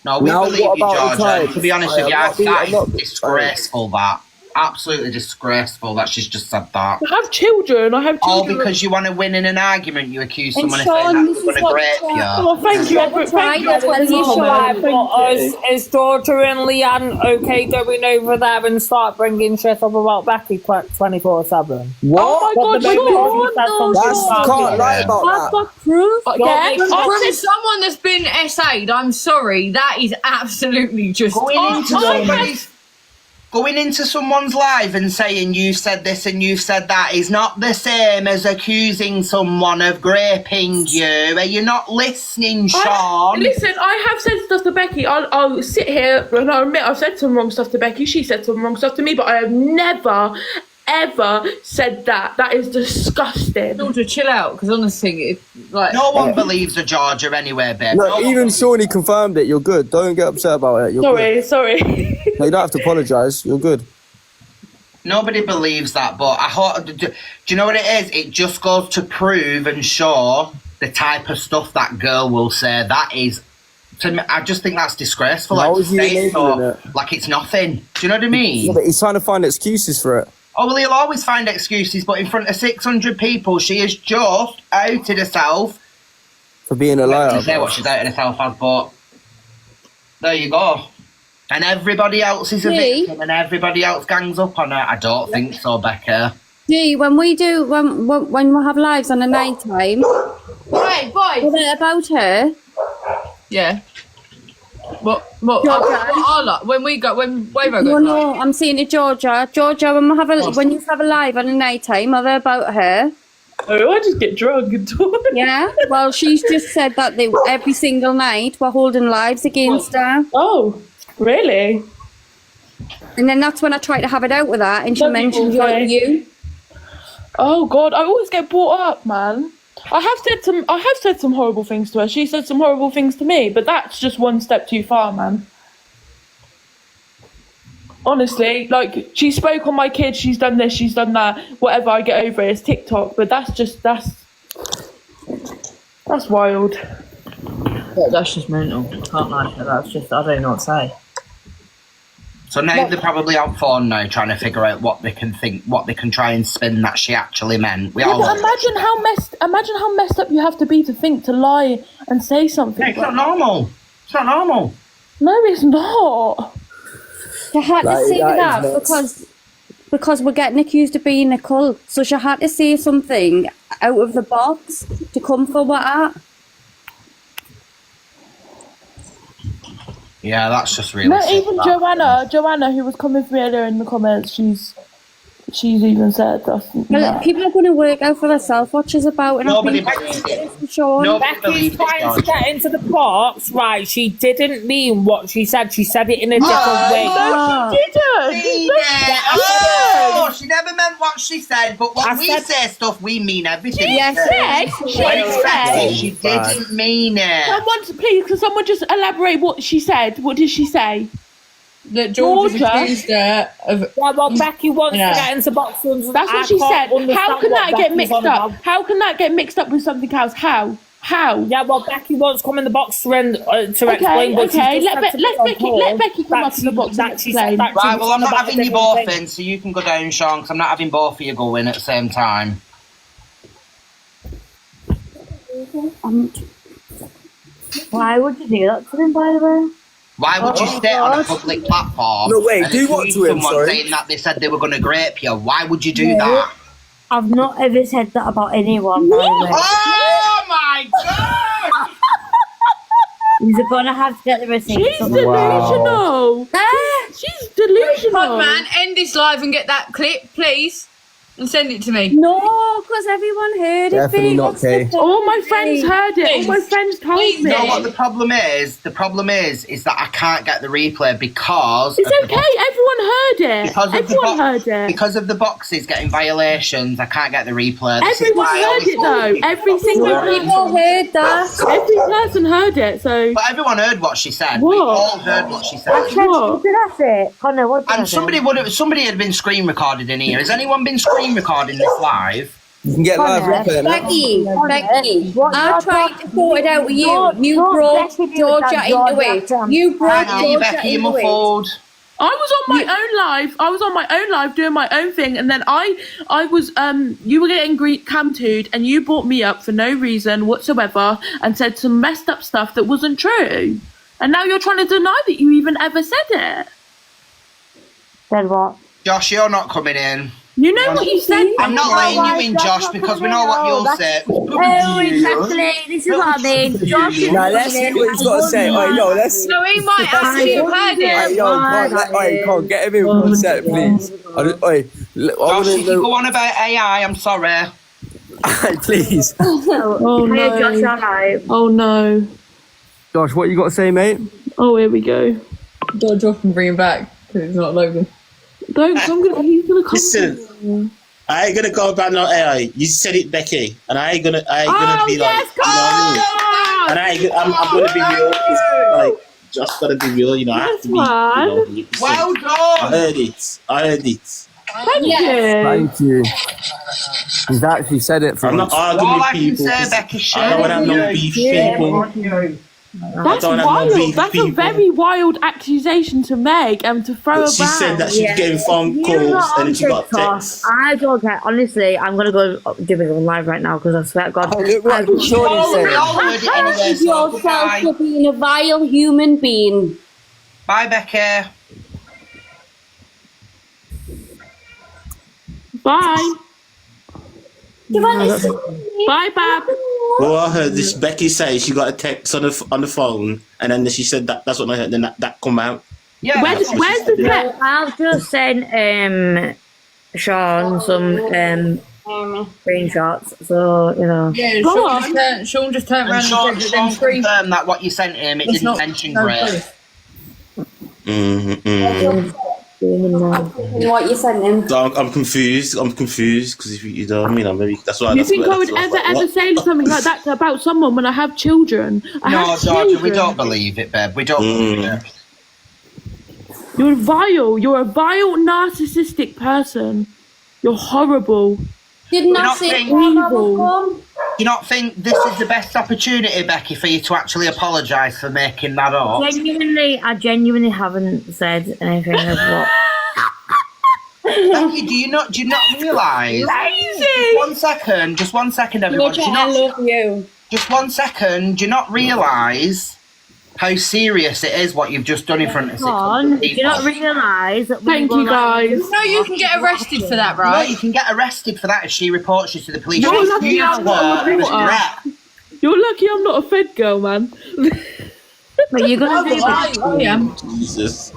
No, we Now, believe what you, about the Georgia. time? To be honest I with you, am not being- that I'm not is being- disgraceful, that. Absolutely disgraceful that she's just said that. I have children. All because you want to win in an argument, you accuse And someone of Sean, saying this that they're is going to what grape the- you. Oh, thank you. Thank you. That's what you should have. Is Georgia and Leanne okay going over there and start bringing shit up about Becky 24/7? What? Oh my God, Sean! That's can't lie about I've that. got proof. Again, From someone that's been SA'd, I'm sorry, that is absolutely just. Going into someone's live and saying you said this and you said that is not the same as accusing someone of raping you. Are you not listening, Sean? Listen, I have said stuff to Becky. I'll sit here and I'll admit I've said some wrong stuff to Becky. She said some wrong stuff to me, but I have never, ever said that. That is disgusting. Georgia, chill out, because honestly, like. No one believes a Georgia anyway, babe. No, No one even believes- Shawnee confirmed it. You're good. Don't get upset about it. You're good. Sorry. No, you don't have to apologise. You're good. Nobody believes that, but I hope. Do you know what it is? It just goes to prove and show the type of stuff that girl will say. That is, to me, I just think that's disgraceful. How Like, is he to say enabling so, it? like it's nothing. Do you know what I mean? Yeah, but he's trying to find excuses for it. Oh, well, he'll always find excuses, but in front of 600 people, she has just outed herself. For being a liar. To say what she's outed herself as, but there you go. And everybody else is a See? victim, and everybody else gangs up on her. I don't think so, Becca. Gee, when we have lives on a night time, Right, boy. was it about her? Yeah. What? Georgia. When Wavo No, goes no, I'm saying to Georgia, when you have a live on a night time, are they about her? Oh, I just get drunk and talk. Yeah. Well, she's just said that every single night we're holding lives against her, Oh, really? and then that's when I try to have it out with her, and she Some mentioned people say- you. Oh God, I always get brought up, man. I have said some horrible things to her. She said some horrible things to me, but that's just one step too far, man. Honestly, like, she spoke on my kids, she's done this, she's done that, whatever, I get over it, it's TikTok, but that's wild. That's just mental. Can't lie. That's just, I don't know what to say. So now they're probably on phone now trying to figure out what they can think, what they can try and spin that she actually meant. Yeah, but imagine how messed up you have to be to think to lie and say something. It's not normal. It's not normal. No, it's not. She had to say that that is nuts. because we're getting accused of being a cult, so she had to say something out of the box to come forward at. Yeah, that's just really. Not sick, even that. Joanna, who was coming through earlier in the comments, she's even said that. Well, people are going to work out for themselves what she's about, and Nobody I believes think it. Sean. Nobody Becky's believes trying to it. get into the box, right? She didn't mean what she said. She said it in a different way. Ah. Oh, she never meant what she said, but when I we said- say stuff, we mean everything. Yes, She didn't mean it. Can someone just elaborate what she said? What did she say? That Georgia Georgia? accused her of. Yeah, well, Becky wants Yeah. to get into boxing. That's what she said. How can that get mixed up? How can that get mixed up with something else? How? Yeah, well, Becky wants to come in the box to explain. But Okay. she's just Let had to put on Becky hold come up in the box and that she said explain. that she Right, was well, I'm on not about a having you different both thing. in, so you can go down, Sean, because I'm not having both of you go in at the same time. Why would you do that to him, by the way? Why would you stay on a public platform? No, wait, and do what accuse to him, someone sorry? saying that they said they were going to grape you? Why would you do that? I've not ever said that about anyone, by the way. Oh my god! You're gonna have to get the receipt. She's somewhere. delusional. She's delusional. Come on, man, end this live and get that clip, please. and send it to me. No, because everyone heard it. Definitely babe. not What's the Kay. point? All my friends heard it. All my friends told me. You know what the problem is? The problem is that I can't get the replay because It's of the okay. Everyone heard it. Because of Everyone heard it. Because of the boxes getting violations, I can't get the replay. This is Everyone why I heard always it though. Every single People heard that. every person heard it. So But everyone heard what she said. We What? all heard what she said. what? Did I say? Connor, what did I And say? somebody had been screen recorded in here. Has anyone been screen recording this live? You can get live Connor, replay. innit? Becky, What I you're tried to talking- sort it out with you. Don't- You don't brought Becky do Georgia that, into Georgia. it. You brought Hi, you Georgia Becky, you're into it. muffled. I was on my own live. I was on my own live doing my own thing, and then I was you were getting cam-toed, and you brought me up for no reason whatsoever and said some messed up stuff that wasn't true. And now you're trying to deny that you even ever said it. Said what? Josh, you're not coming in. You know what you said? I'm not letting you in, Josh, because we know what you'll say. Oh, exactly. This is what I mean. Josh is Now let's see what he's got to say. Oi, no, let's. No, he might actually have heard Oi, it. yo, come on, get him in for a set, please. I Josh, if want you to go on about AI, I'm sorry. know. Please. Oh Hey, Josh, no! alright. Oh no! Josh, what you got to say, mate? Oh, here we go. Don't drop and bring him back because it's not loading. Don't. He's gonna come. Listen, I ain't gonna go about no AI. You said it, Becky, and I ain't gonna Oh be like, yes, you know what I mean? And I'm gonna be real. It's like, just gotta be real, you know. I have to be. You know, 100%. Well I done. heard it. Thank you. Thank you. He's actually said it for I'm not once. arguing All with I can people. say, 'cause Becky, I don't want to have no beef with people. That's don't have no wild. beef That's a people. very wild accusation to make and to throw She around. said that she was getting phone You're calls not and then on she got TikTok. texts. I don't care. Honestly, I'm gonna go do it on live right now because I swear to God. Oh, look what We Shorty all said. heard it anyway, Forgive so yourself goodbye. for being a vile human being. Bye, Becky. Bye. You want to see Bye, Bab. Well, I heard this Becky say she got a text on the phone, and then she said that's what I heard. Then that come out. Yeah. Where's the text? I've just sent Sean some screenshots, so you know. Yeah, Go Sean just turned And around Sean, and said Sean them screen. confirmed that what you sent him, it It's didn't not mention no Grey. proof. what you sent him. So I'm confused. I'm confused because if you know what I mean, I'm very. That's why. You think I would ever say something like that about someone when I have children? I No, have Georgia, we children. don't believe it, babe. We don't believe it. You're vile. You're a vile, narcissistic person. You're horrible. Didn't I not say think- Evil. Do you not think this is the best opportunity, Becky, for you to actually apologise for making that up? I genuinely haven't said anything of what. Becky, do you not realise? Lazy. Just one second, everyone. Do you I not, love you. just 1 second. Do you not realise how serious it is what you've just done in front of 600 Do you not people? realise that Thank you, guys. No, you can get arrested for that, No, right? you can get arrested for that if she reports you to the police. You're She's lucky accused I'm not her a of a reporter. threat. You're lucky I'm not a Fed girl, man. But you're gonna do I am. Jesus.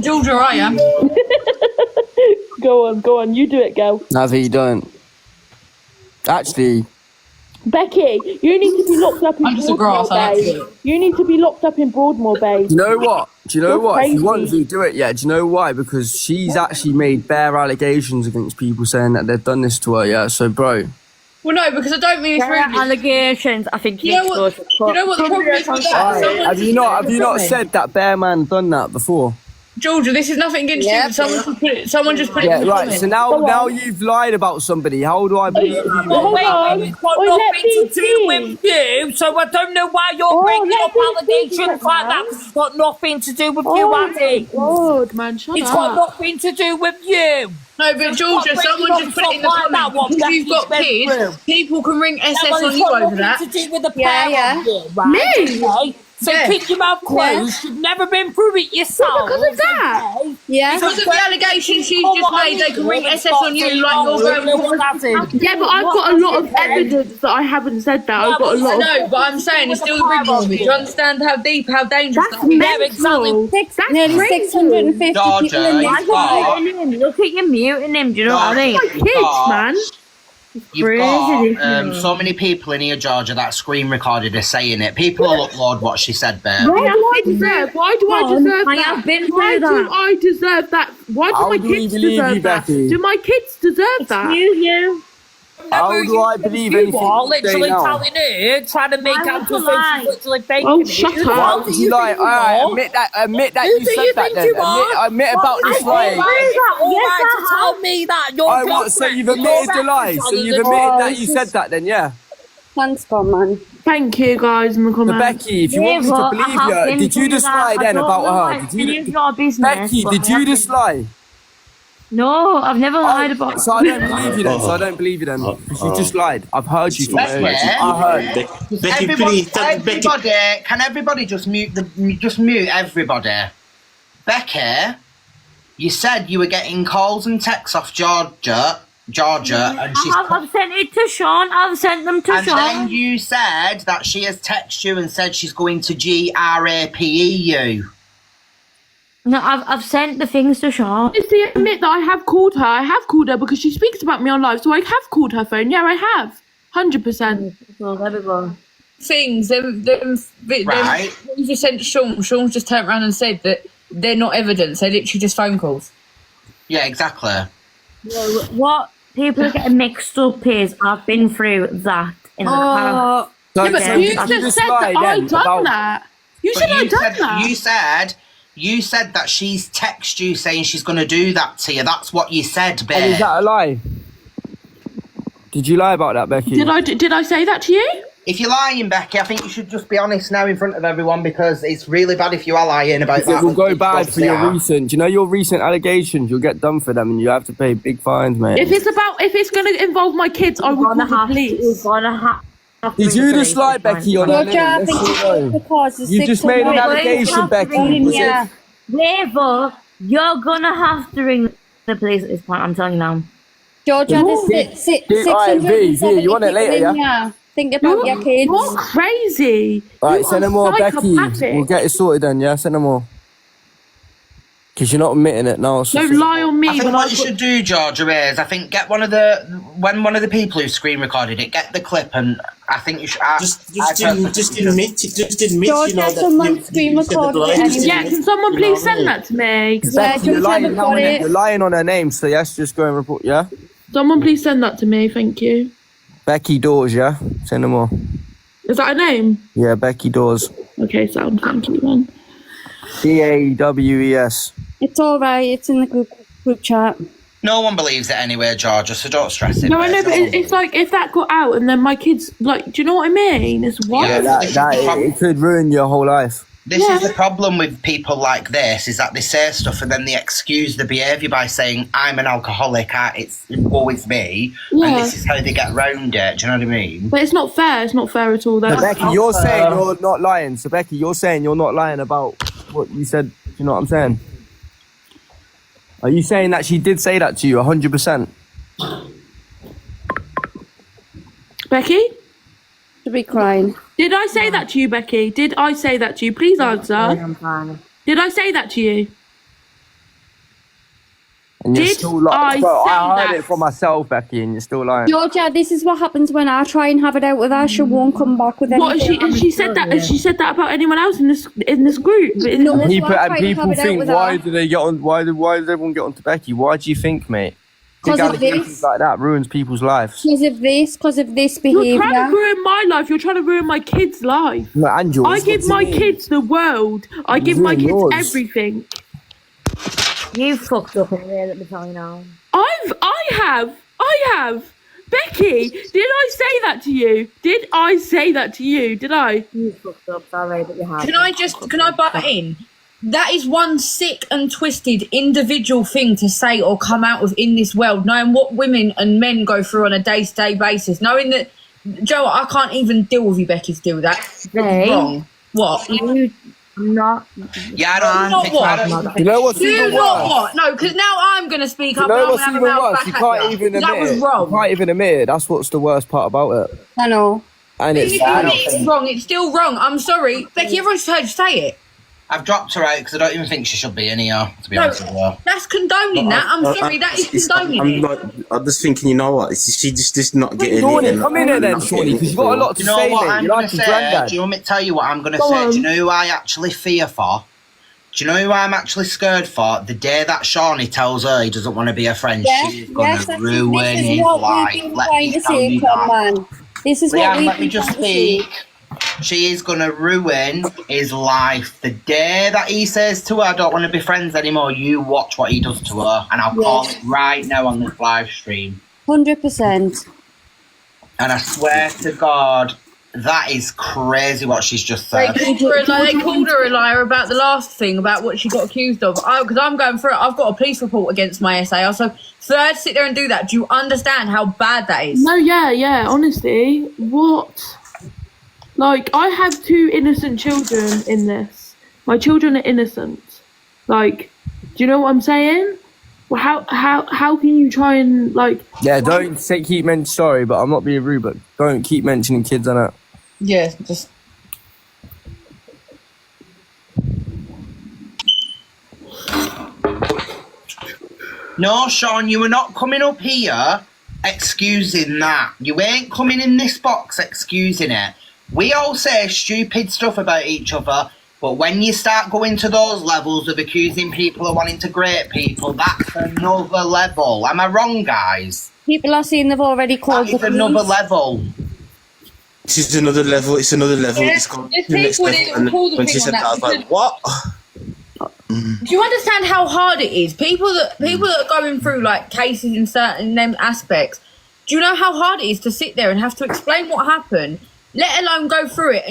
Georgia, I am. Go on. You do it, girl. No, that you don't. Actually, Becky, you need to be locked up in I'm just a Broadmoor grass, I like to Bay. do it. You need to be locked up in Broadmoor Bay. do you know what? Do you know You're what? If you want crazy. to do it, yeah. Do you know why? Because she's actually made bare allegations against people saying that they've done this to her. Yeah. So, bro, Well, no, because I don't mean it's rude. allegations. I think You know what? You know what the problem is with that? Someone have you not said that bare man done that before? Georgia, this is nothing against you. Someone just put it. Yeah, in the right. comments. So now you've lied about somebody. How do I believe you? Hold on. It's got Oh, let nothing me to do with you, so I don't know why you're bringing let up me allegations speak, like that, man. because it's got nothing to do with you, Oh, Addy. God, man, shut It's got up. nothing to do with you. No, but Georgia, Stop someone bringing just put it in the up stuff like that, comments. what Because you've got Becky's been kids, through. people can ring SS Well, on it's you got over nothing that. to do with the Yeah, pair yeah. of you, right? Me? Okay? So keep your mouth closed. You've never been through it yourself. Because of that. Yeah. Because of the allegations she's just made, they can ring SS on you like you're going Yeah, but I've got a lot of evidence that I haven't said that. I've got a lot of... No, but I'm saying it's still original. Do you understand how deep, how dangerous That's that is? mental. That's Nearly crazy. 650 Georgia, people in you've this got- one. Look at you muting him. Do you know what I mean? My kids, man. You've got so many people in here, Georgia, that screen recorded her saying it. People will upload what she said, babe. Why do I deserve I that? have been Why through do that. I deserve that? Why do How my do we kids believe deserve you, that? Becky? Do my kids deserve that? You. How do I believe anything You are you say literally now? telling her, trying to make I out was to lying. face literally faking Oh, it. shut Who up. the Why hell would do you lie? think you Alright, are? admit that Who you do said you that think then. you are? Admit about this lying. Alright to tell me that you're I want, so you've admitted the lie. So you've admitted that you said that then, yeah. Thanks, God, man. Thank you, guys, in the So comments. Becky, if you want me to believe you, did you just lie then about her? Did you, Becky, did you just lie? No, I've never lied about. So I don't believe you then. So I don't believe you then. Because you just lied. I've heard you from Becky, I heard. Becky, please, Becky. everybody, can everybody just mute everybody? Becky, you said you were getting calls and texts off Georgia, and she's I've sent it to Sean. I've sent them to and then Sean. you said that she has texted you and said she's going to GRAPE you. No, I've sent the things to Sean. Honestly, admit that I have called her. I have called her because she speaks about me on live, so I have called her phone. Yeah, I have. 100%. So there we go. Things, them Right. what you just sent to Sean. Sean's just turned around and said that they're not evidence. They're literally just phone calls. Yeah, exactly. What people are getting mixed up is I've been through that in the past. So, Yeah, but so you did just said lie that I then done about- that. You But said I done that. you said that she's texted you saying she's going to do that to you. That's what you said, And babe. is that a lie? Did you lie about that, Becky? Did I say that to you? If you're lying, Becky, I think you should just be honest now in front of everyone because it's really bad if you are lying about that. It will go bad for your Yeah. recent. Do you know your recent allegations? You'll get done for them, and you have to pay big fines, mate. If it's going to involve my kids, I will call the police. Did you just lie, Becky, on her Georgia, I name? think Let's see. because it's You just made an 600. allegation, Becky. Was Yeah. it? Therefore, you're gonna have to ring the police at this point. I'm telling you now. Georgia, there's Alright, V, 670 you want it later, people in yeah? here. Think about your kids. You're crazy. Alright, You send are them more, Becky. psychopathic. We'll get it sorted then, yeah? Send them more. Because you're not admitting it now. So Don't lie on me. I think when what you should do, Georgia, is I think get one of the people who screen recorded it, get the clip, and I think you should Just admit, you Georgia, know, that someone you screen said the recorded lie. it Just anyway. Yeah, can someone please send that to me? Yeah, Becky, you're Georgia, lying, I've got it. you're lying on her name, so yes, just go and report, yeah? Someone please send that to me. Thank you. Becky Dawes, yeah? Send them more. Is that a name? Yeah, Becky Dawes. Okay, sound. Thank you, man. DAWES. It's alright, it's in the group chat. No one believes it anyway, Georgia, so don't stress it. No, I know, babe. but No one it's like if that got out and then my kids, like, do you know what I mean? It's what? Yeah, It could ruin your whole life. This is the problem with people like this, is that they say stuff and then they excuse the behaviour by saying, I'm an alcoholic, it's always me, and Yeah. this is how they get round it, do you know what I mean? But it's not fair. It's not fair at all. So Though. Becky, you're saying you're not lying. So Becky, you're saying you're not lying about what you said. Do you know what I'm saying? Are you saying that she did say that to you 100%? Becky, To be crying. did I say that to you, Becky? Did I say that to you? Please answer. I'm fine. Did I say that to you? And you're Did still lying. I Bro, say I heard that? it from myself, Becky, and you're still lying. Georgia, this is what happens when I try and have it out with her. She won't come back with anything. What has she? Has she said that? Has she said that about anyone else in this group? No. That's People, why I and tried to people have it out think, with why her. do they get on? Why does everyone get onto Becky? Why do you think, mate? Big 'Cause of allegations this. like that ruins people's lives. Because of this You're trying behaviour. to ruin my life. You're trying to ruin my kids' life. No, and yours. I give my kids the world. I give my ruin kids yours. everything. You fucked up anyway, let me tell you now. I have. Becky, did I say that to you? Did I say that to you? Did I? You fucked up, sorry, but you have. Can I butt in? That is one sick and twisted individual thing to say or come out of in this world, knowing what women and men go through on a day-to-day basis, knowing that, Joe, I can't even deal with you, Becky, to deal with that. They, Wrong. What? You not. Yeah, I don't Not think what? I don't- You know what's You even not worse? what? No, because now I'm going to speak You up know and I'm what's going to even have a mouth worse? back You at can't you. even admit That was it. You wrong. can't even admit it. That's what's the worst part about it. I know. And it's Even I don't if it's think- wrong, it's still wrong. I'm sorry. Becky, everyone's heard you say it. I've dropped her out because I don't even think she should be in here, to be honest with you. That's condoning that. I'm sorry, that is condoning I'm it. like, I'm just thinking, you know what? She just not getting Shawnee, it. come in here then, Shawnee, because you've got a lot to You know say, what mate. I'm You're going like to your say? granddad. Do you want me to tell you what I'm going to Go say? on. Do you know who I actually fear for? Do you know who I'm actually scared for? The day that Shawnee tells her he doesn't want to be a friend, she's going to ruin this is his what life. we've been Let trying me to tell say, you Tom, that. man. This is what Leanne, we've let me been just trying to say. speak. She is going to ruin his life. The day that he says to her, I don't want to be friends anymore, you watch what he does to her. And I'll call it right now on this live stream. 100%. And I swear to God, that is crazy what she's just said. They called her a liar about the last thing, about what she got accused of. Because I'm going through it. I've got a police report against my SA. So for her to sit there and do that, do you understand how bad that is? No, yeah, honestly, what? Like, I have 2 innocent children in this. My children are innocent. Like, do you know what I'm saying? Well, how can you try and, like... Yeah, don't say keep mentioning. Sorry, but I'm not being rude, but don't keep mentioning kids on it. Yeah, just... No, Sean, you are not coming up here excusing that. You ain't coming in this box excusing it. We all say stupid stuff about each other, but when you start going to those levels of accusing people of wanting to grate people, that's another level. Am I wrong, guys? People are saying they've already called That the is another police. level. This is another level. It's another level. Yeah, It's called there's the next people level. that And pull the when thing she on said that that, I was like, because- what? Do you understand how hard it is? People that are going through like cases in certain them aspects. Do you know how hard it is to sit there and have to explain what happened, let alone go through it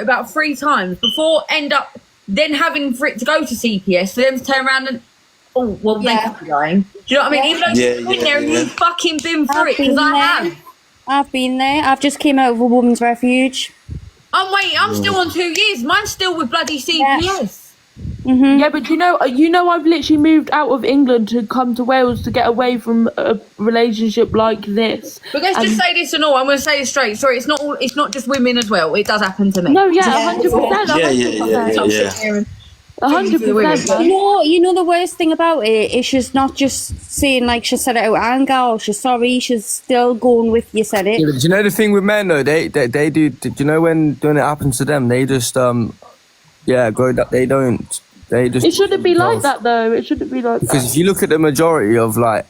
about 3 times before end up then having for it to go to CPS for them to turn around and they could be lying. Do you know what I mean? Even though Yeah, you've been there and yeah. you've fucking been through I've it, because been I there. have. I've been there. I've just came out of a woman's refuge. I'm waiting. I'm still on 2 years. Mine's still with bloody CPS. Yeah, but you know, I've literally moved out of England to come to Wales to get away from a relationship like this. But let's just say this and all. I'm going to say it straight. Sorry, it's not all. It's not just women as well. It does happen to me. No, yeah, 100%. Yeah. 100%. You know the worst thing about it is she's not just saying like she said it out of anger or she's sorry. She's still going with you said it. Yeah, but do you know the thing with men though? They do. Do you know when it happens to them? They just They don't. They just. It shouldn't be like that though. It shouldn't be like Because that. if you look at the majority of like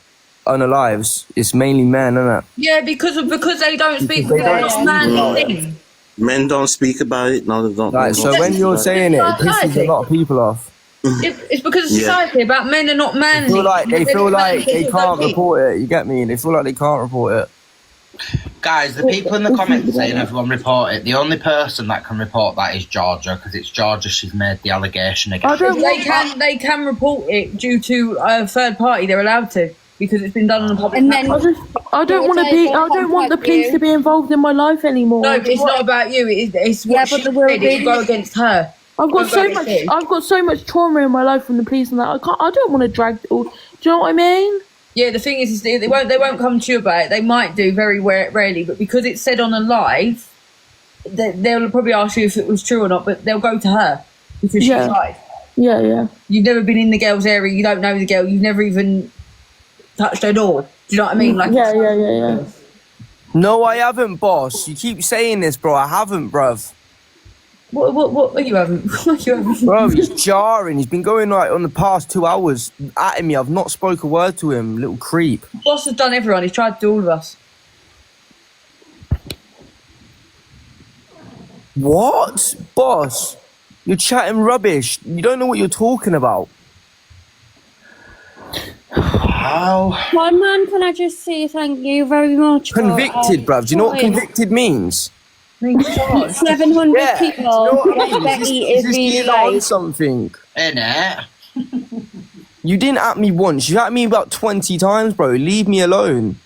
unalives, it's mainly men, isn't it? Yeah, because they don't speak. They don't It's speak manly about thing. Men don't speak about it. No, they don't. Like, they so don't when speak you're about it. saying it, it pisses a lot of people off. It's because of Yeah. society about men are not manly. They feel like they don't can't speak. report it. You get me? They feel like they can't report it. Guys, the people in the comments saying everyone report it, the only person that can report that is Georgia, because it's Georgia, she's made the allegation against. They can report it due to a third party. They're allowed to because it's been done on a public. And then I don't want the police to be involved in my life anymore. No, it's not about you. It's what she said. It will go against her. I've got Don't go against you. I've got so much trauma in my life from the police and that. I don't want to drag it all. Do you know what I mean? Yeah, the thing is they won't come to you about it. They might do very rarely, but because it's said on a live, they'll probably ask you if it was true or not. But they'll go to her because she's lied. Yeah. You've never been in the girl's area. You don't know the girl. You've never even touched her door. Do you know what I mean? Like Yeah. No, I haven't, boss. You keep saying this, bro. I haven't, bruv. What are you having? What are you having? Bro, he's jarring. He's been going like on the past 2 hours at me. I've not spoke a word to him, little creep. Boss has done everyone. He's tried to do all of us. What? Boss? You're chatting rubbish. You don't know what you're talking about. How? one man, can I just say thank you very much? for, Convicted, bruv. Do you know what convicted means? 700 Yeah. people. Do you know what I mean? Becky Is is this really getting on like. something? Innit? You didn't at me once. You at me about 20 times, bro. Leave me alone.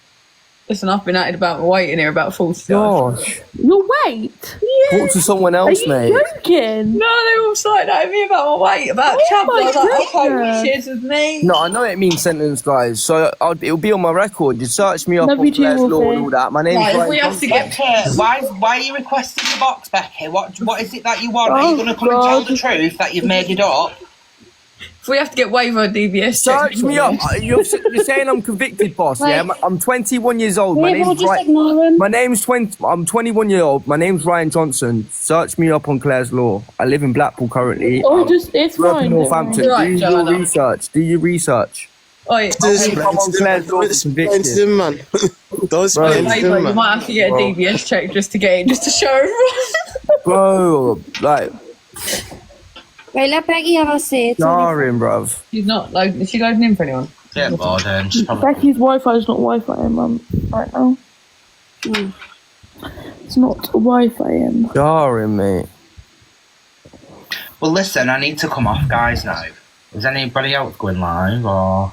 Listen, I've been at it about my weight in here about 40 times. Gosh. Your weight? Talk to someone Are else, you mate. joking? No, they all started at me about my weight, about chubs. I my was like, okay, goodness. shares with me. No, I know it means sentence, guys. So it'll be on my record. You search me up Love on you too, Claire's Law Wolfie. and all that. My name's Right, if Ryan we have to Johnson. get Becky, why are you requesting the box, Becky? What is it that you want? Are you going to come and tell the truth that you've made it up? if we have to get waiver DBS check. Search me up. You're saying I'm convicted, boss. Yeah, I'm 21 years old. My Wait, we'll name's just Ryan. ignore him. My name's 20. I'm 21 years old. My name's Ryan Johnson. Search me up on Claire's Law. I live in Blackpool currently. Oh, it's Grew up in fine. Northampton. Right, Do your Joanna. research. Do your research. Oh, yeah. If I'm on Claire's Law, it's convicted. him, man. Don't explain to Waiver, him, you man. might have to get a DBS check just to get it, just to show everyone. Bro, like, Right, let Becky have a say. It's only- jarring, bruv. She's not loading. Is she loading in for anyone? Yeah, Borden. Just probably. Becky's Wi-Fi is not Wi-Fi in, mum, right now. It's not Wi-Fi in. Jarring, mate. Well, listen, I need to come off, guys, now. Is anybody else going live, or...?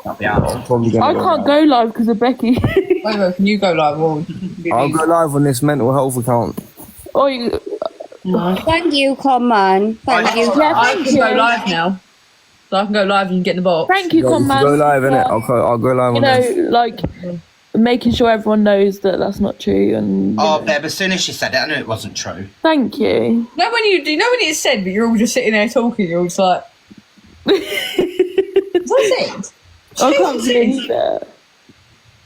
That'd be out. Probably gonna I can't go live because of Becky. Waiver, can you go live? Or I'll go live on this mental health account. Oh, you... Thank you, come on. Thank you. Yeah, I thank can go you. live now. So I can go live and you can get in the box. Thank you, Yeah, you can go Conman. live, innit? I'll go live You on this. know, like, making sure everyone knows that that's not true. And Oh, babe, as soon as she said it, I knew it wasn't true. thank you. No, when you it's said, but you're all just sitting there talking. You're all just like, what's it? I can't believe it.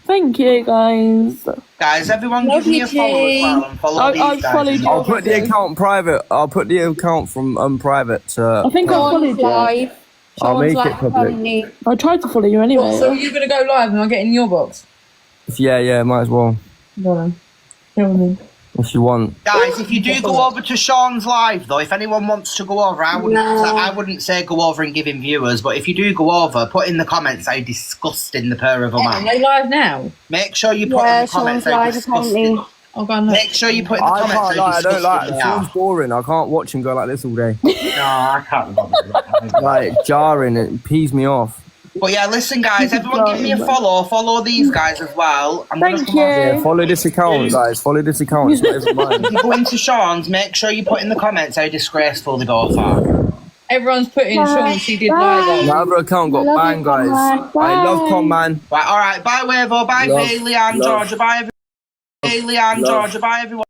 Thank you, guys. Guys, everyone Love give me you, a follow as well and follow I've these guys. followed as you. well. I'll put the account private. I'll put the account from private to. I think I Sean's followed you. live. I'll Sean's make it live, public. apparently. I tried to follow you anyway. What, so are you going to go live and I'll get in your box? Yeah, might as well. Go on. Go on then. If you want. Guys, if you do go over to Sean's live, though, if anyone wants to go over, I wouldn't say go over and give him viewers, but if you do go over, put in the comments how disgusting the pair of them Are are. they live now? Make sure you put Yeah, in the comments Sean's how live, disgusting. apparently. I'll go and look. Make sure you put in the I comments can't how lie. I don't like. disgusting It they are. feels boring. I can't watch him go like this all day. No, I can't remember. Like jarring. It pees me off. But yeah, listen, guys, everyone give me a follow. Follow these guys as well. I'm gonna Thank come on. you. Yeah, follow this account, guys. Follow this account. It's not even mine. If you go into Sean's, make sure you put in the comments how disgraceful they both are. Everyone's putting Sean, she did live. My other account got Love banned, you, guys. Conman. I love Bye. Conman. Right, alright, bye Wavo, bye Love, Bailey and love. Georgia, bye everyone. Bailey and Love. Georgia, bye everyone.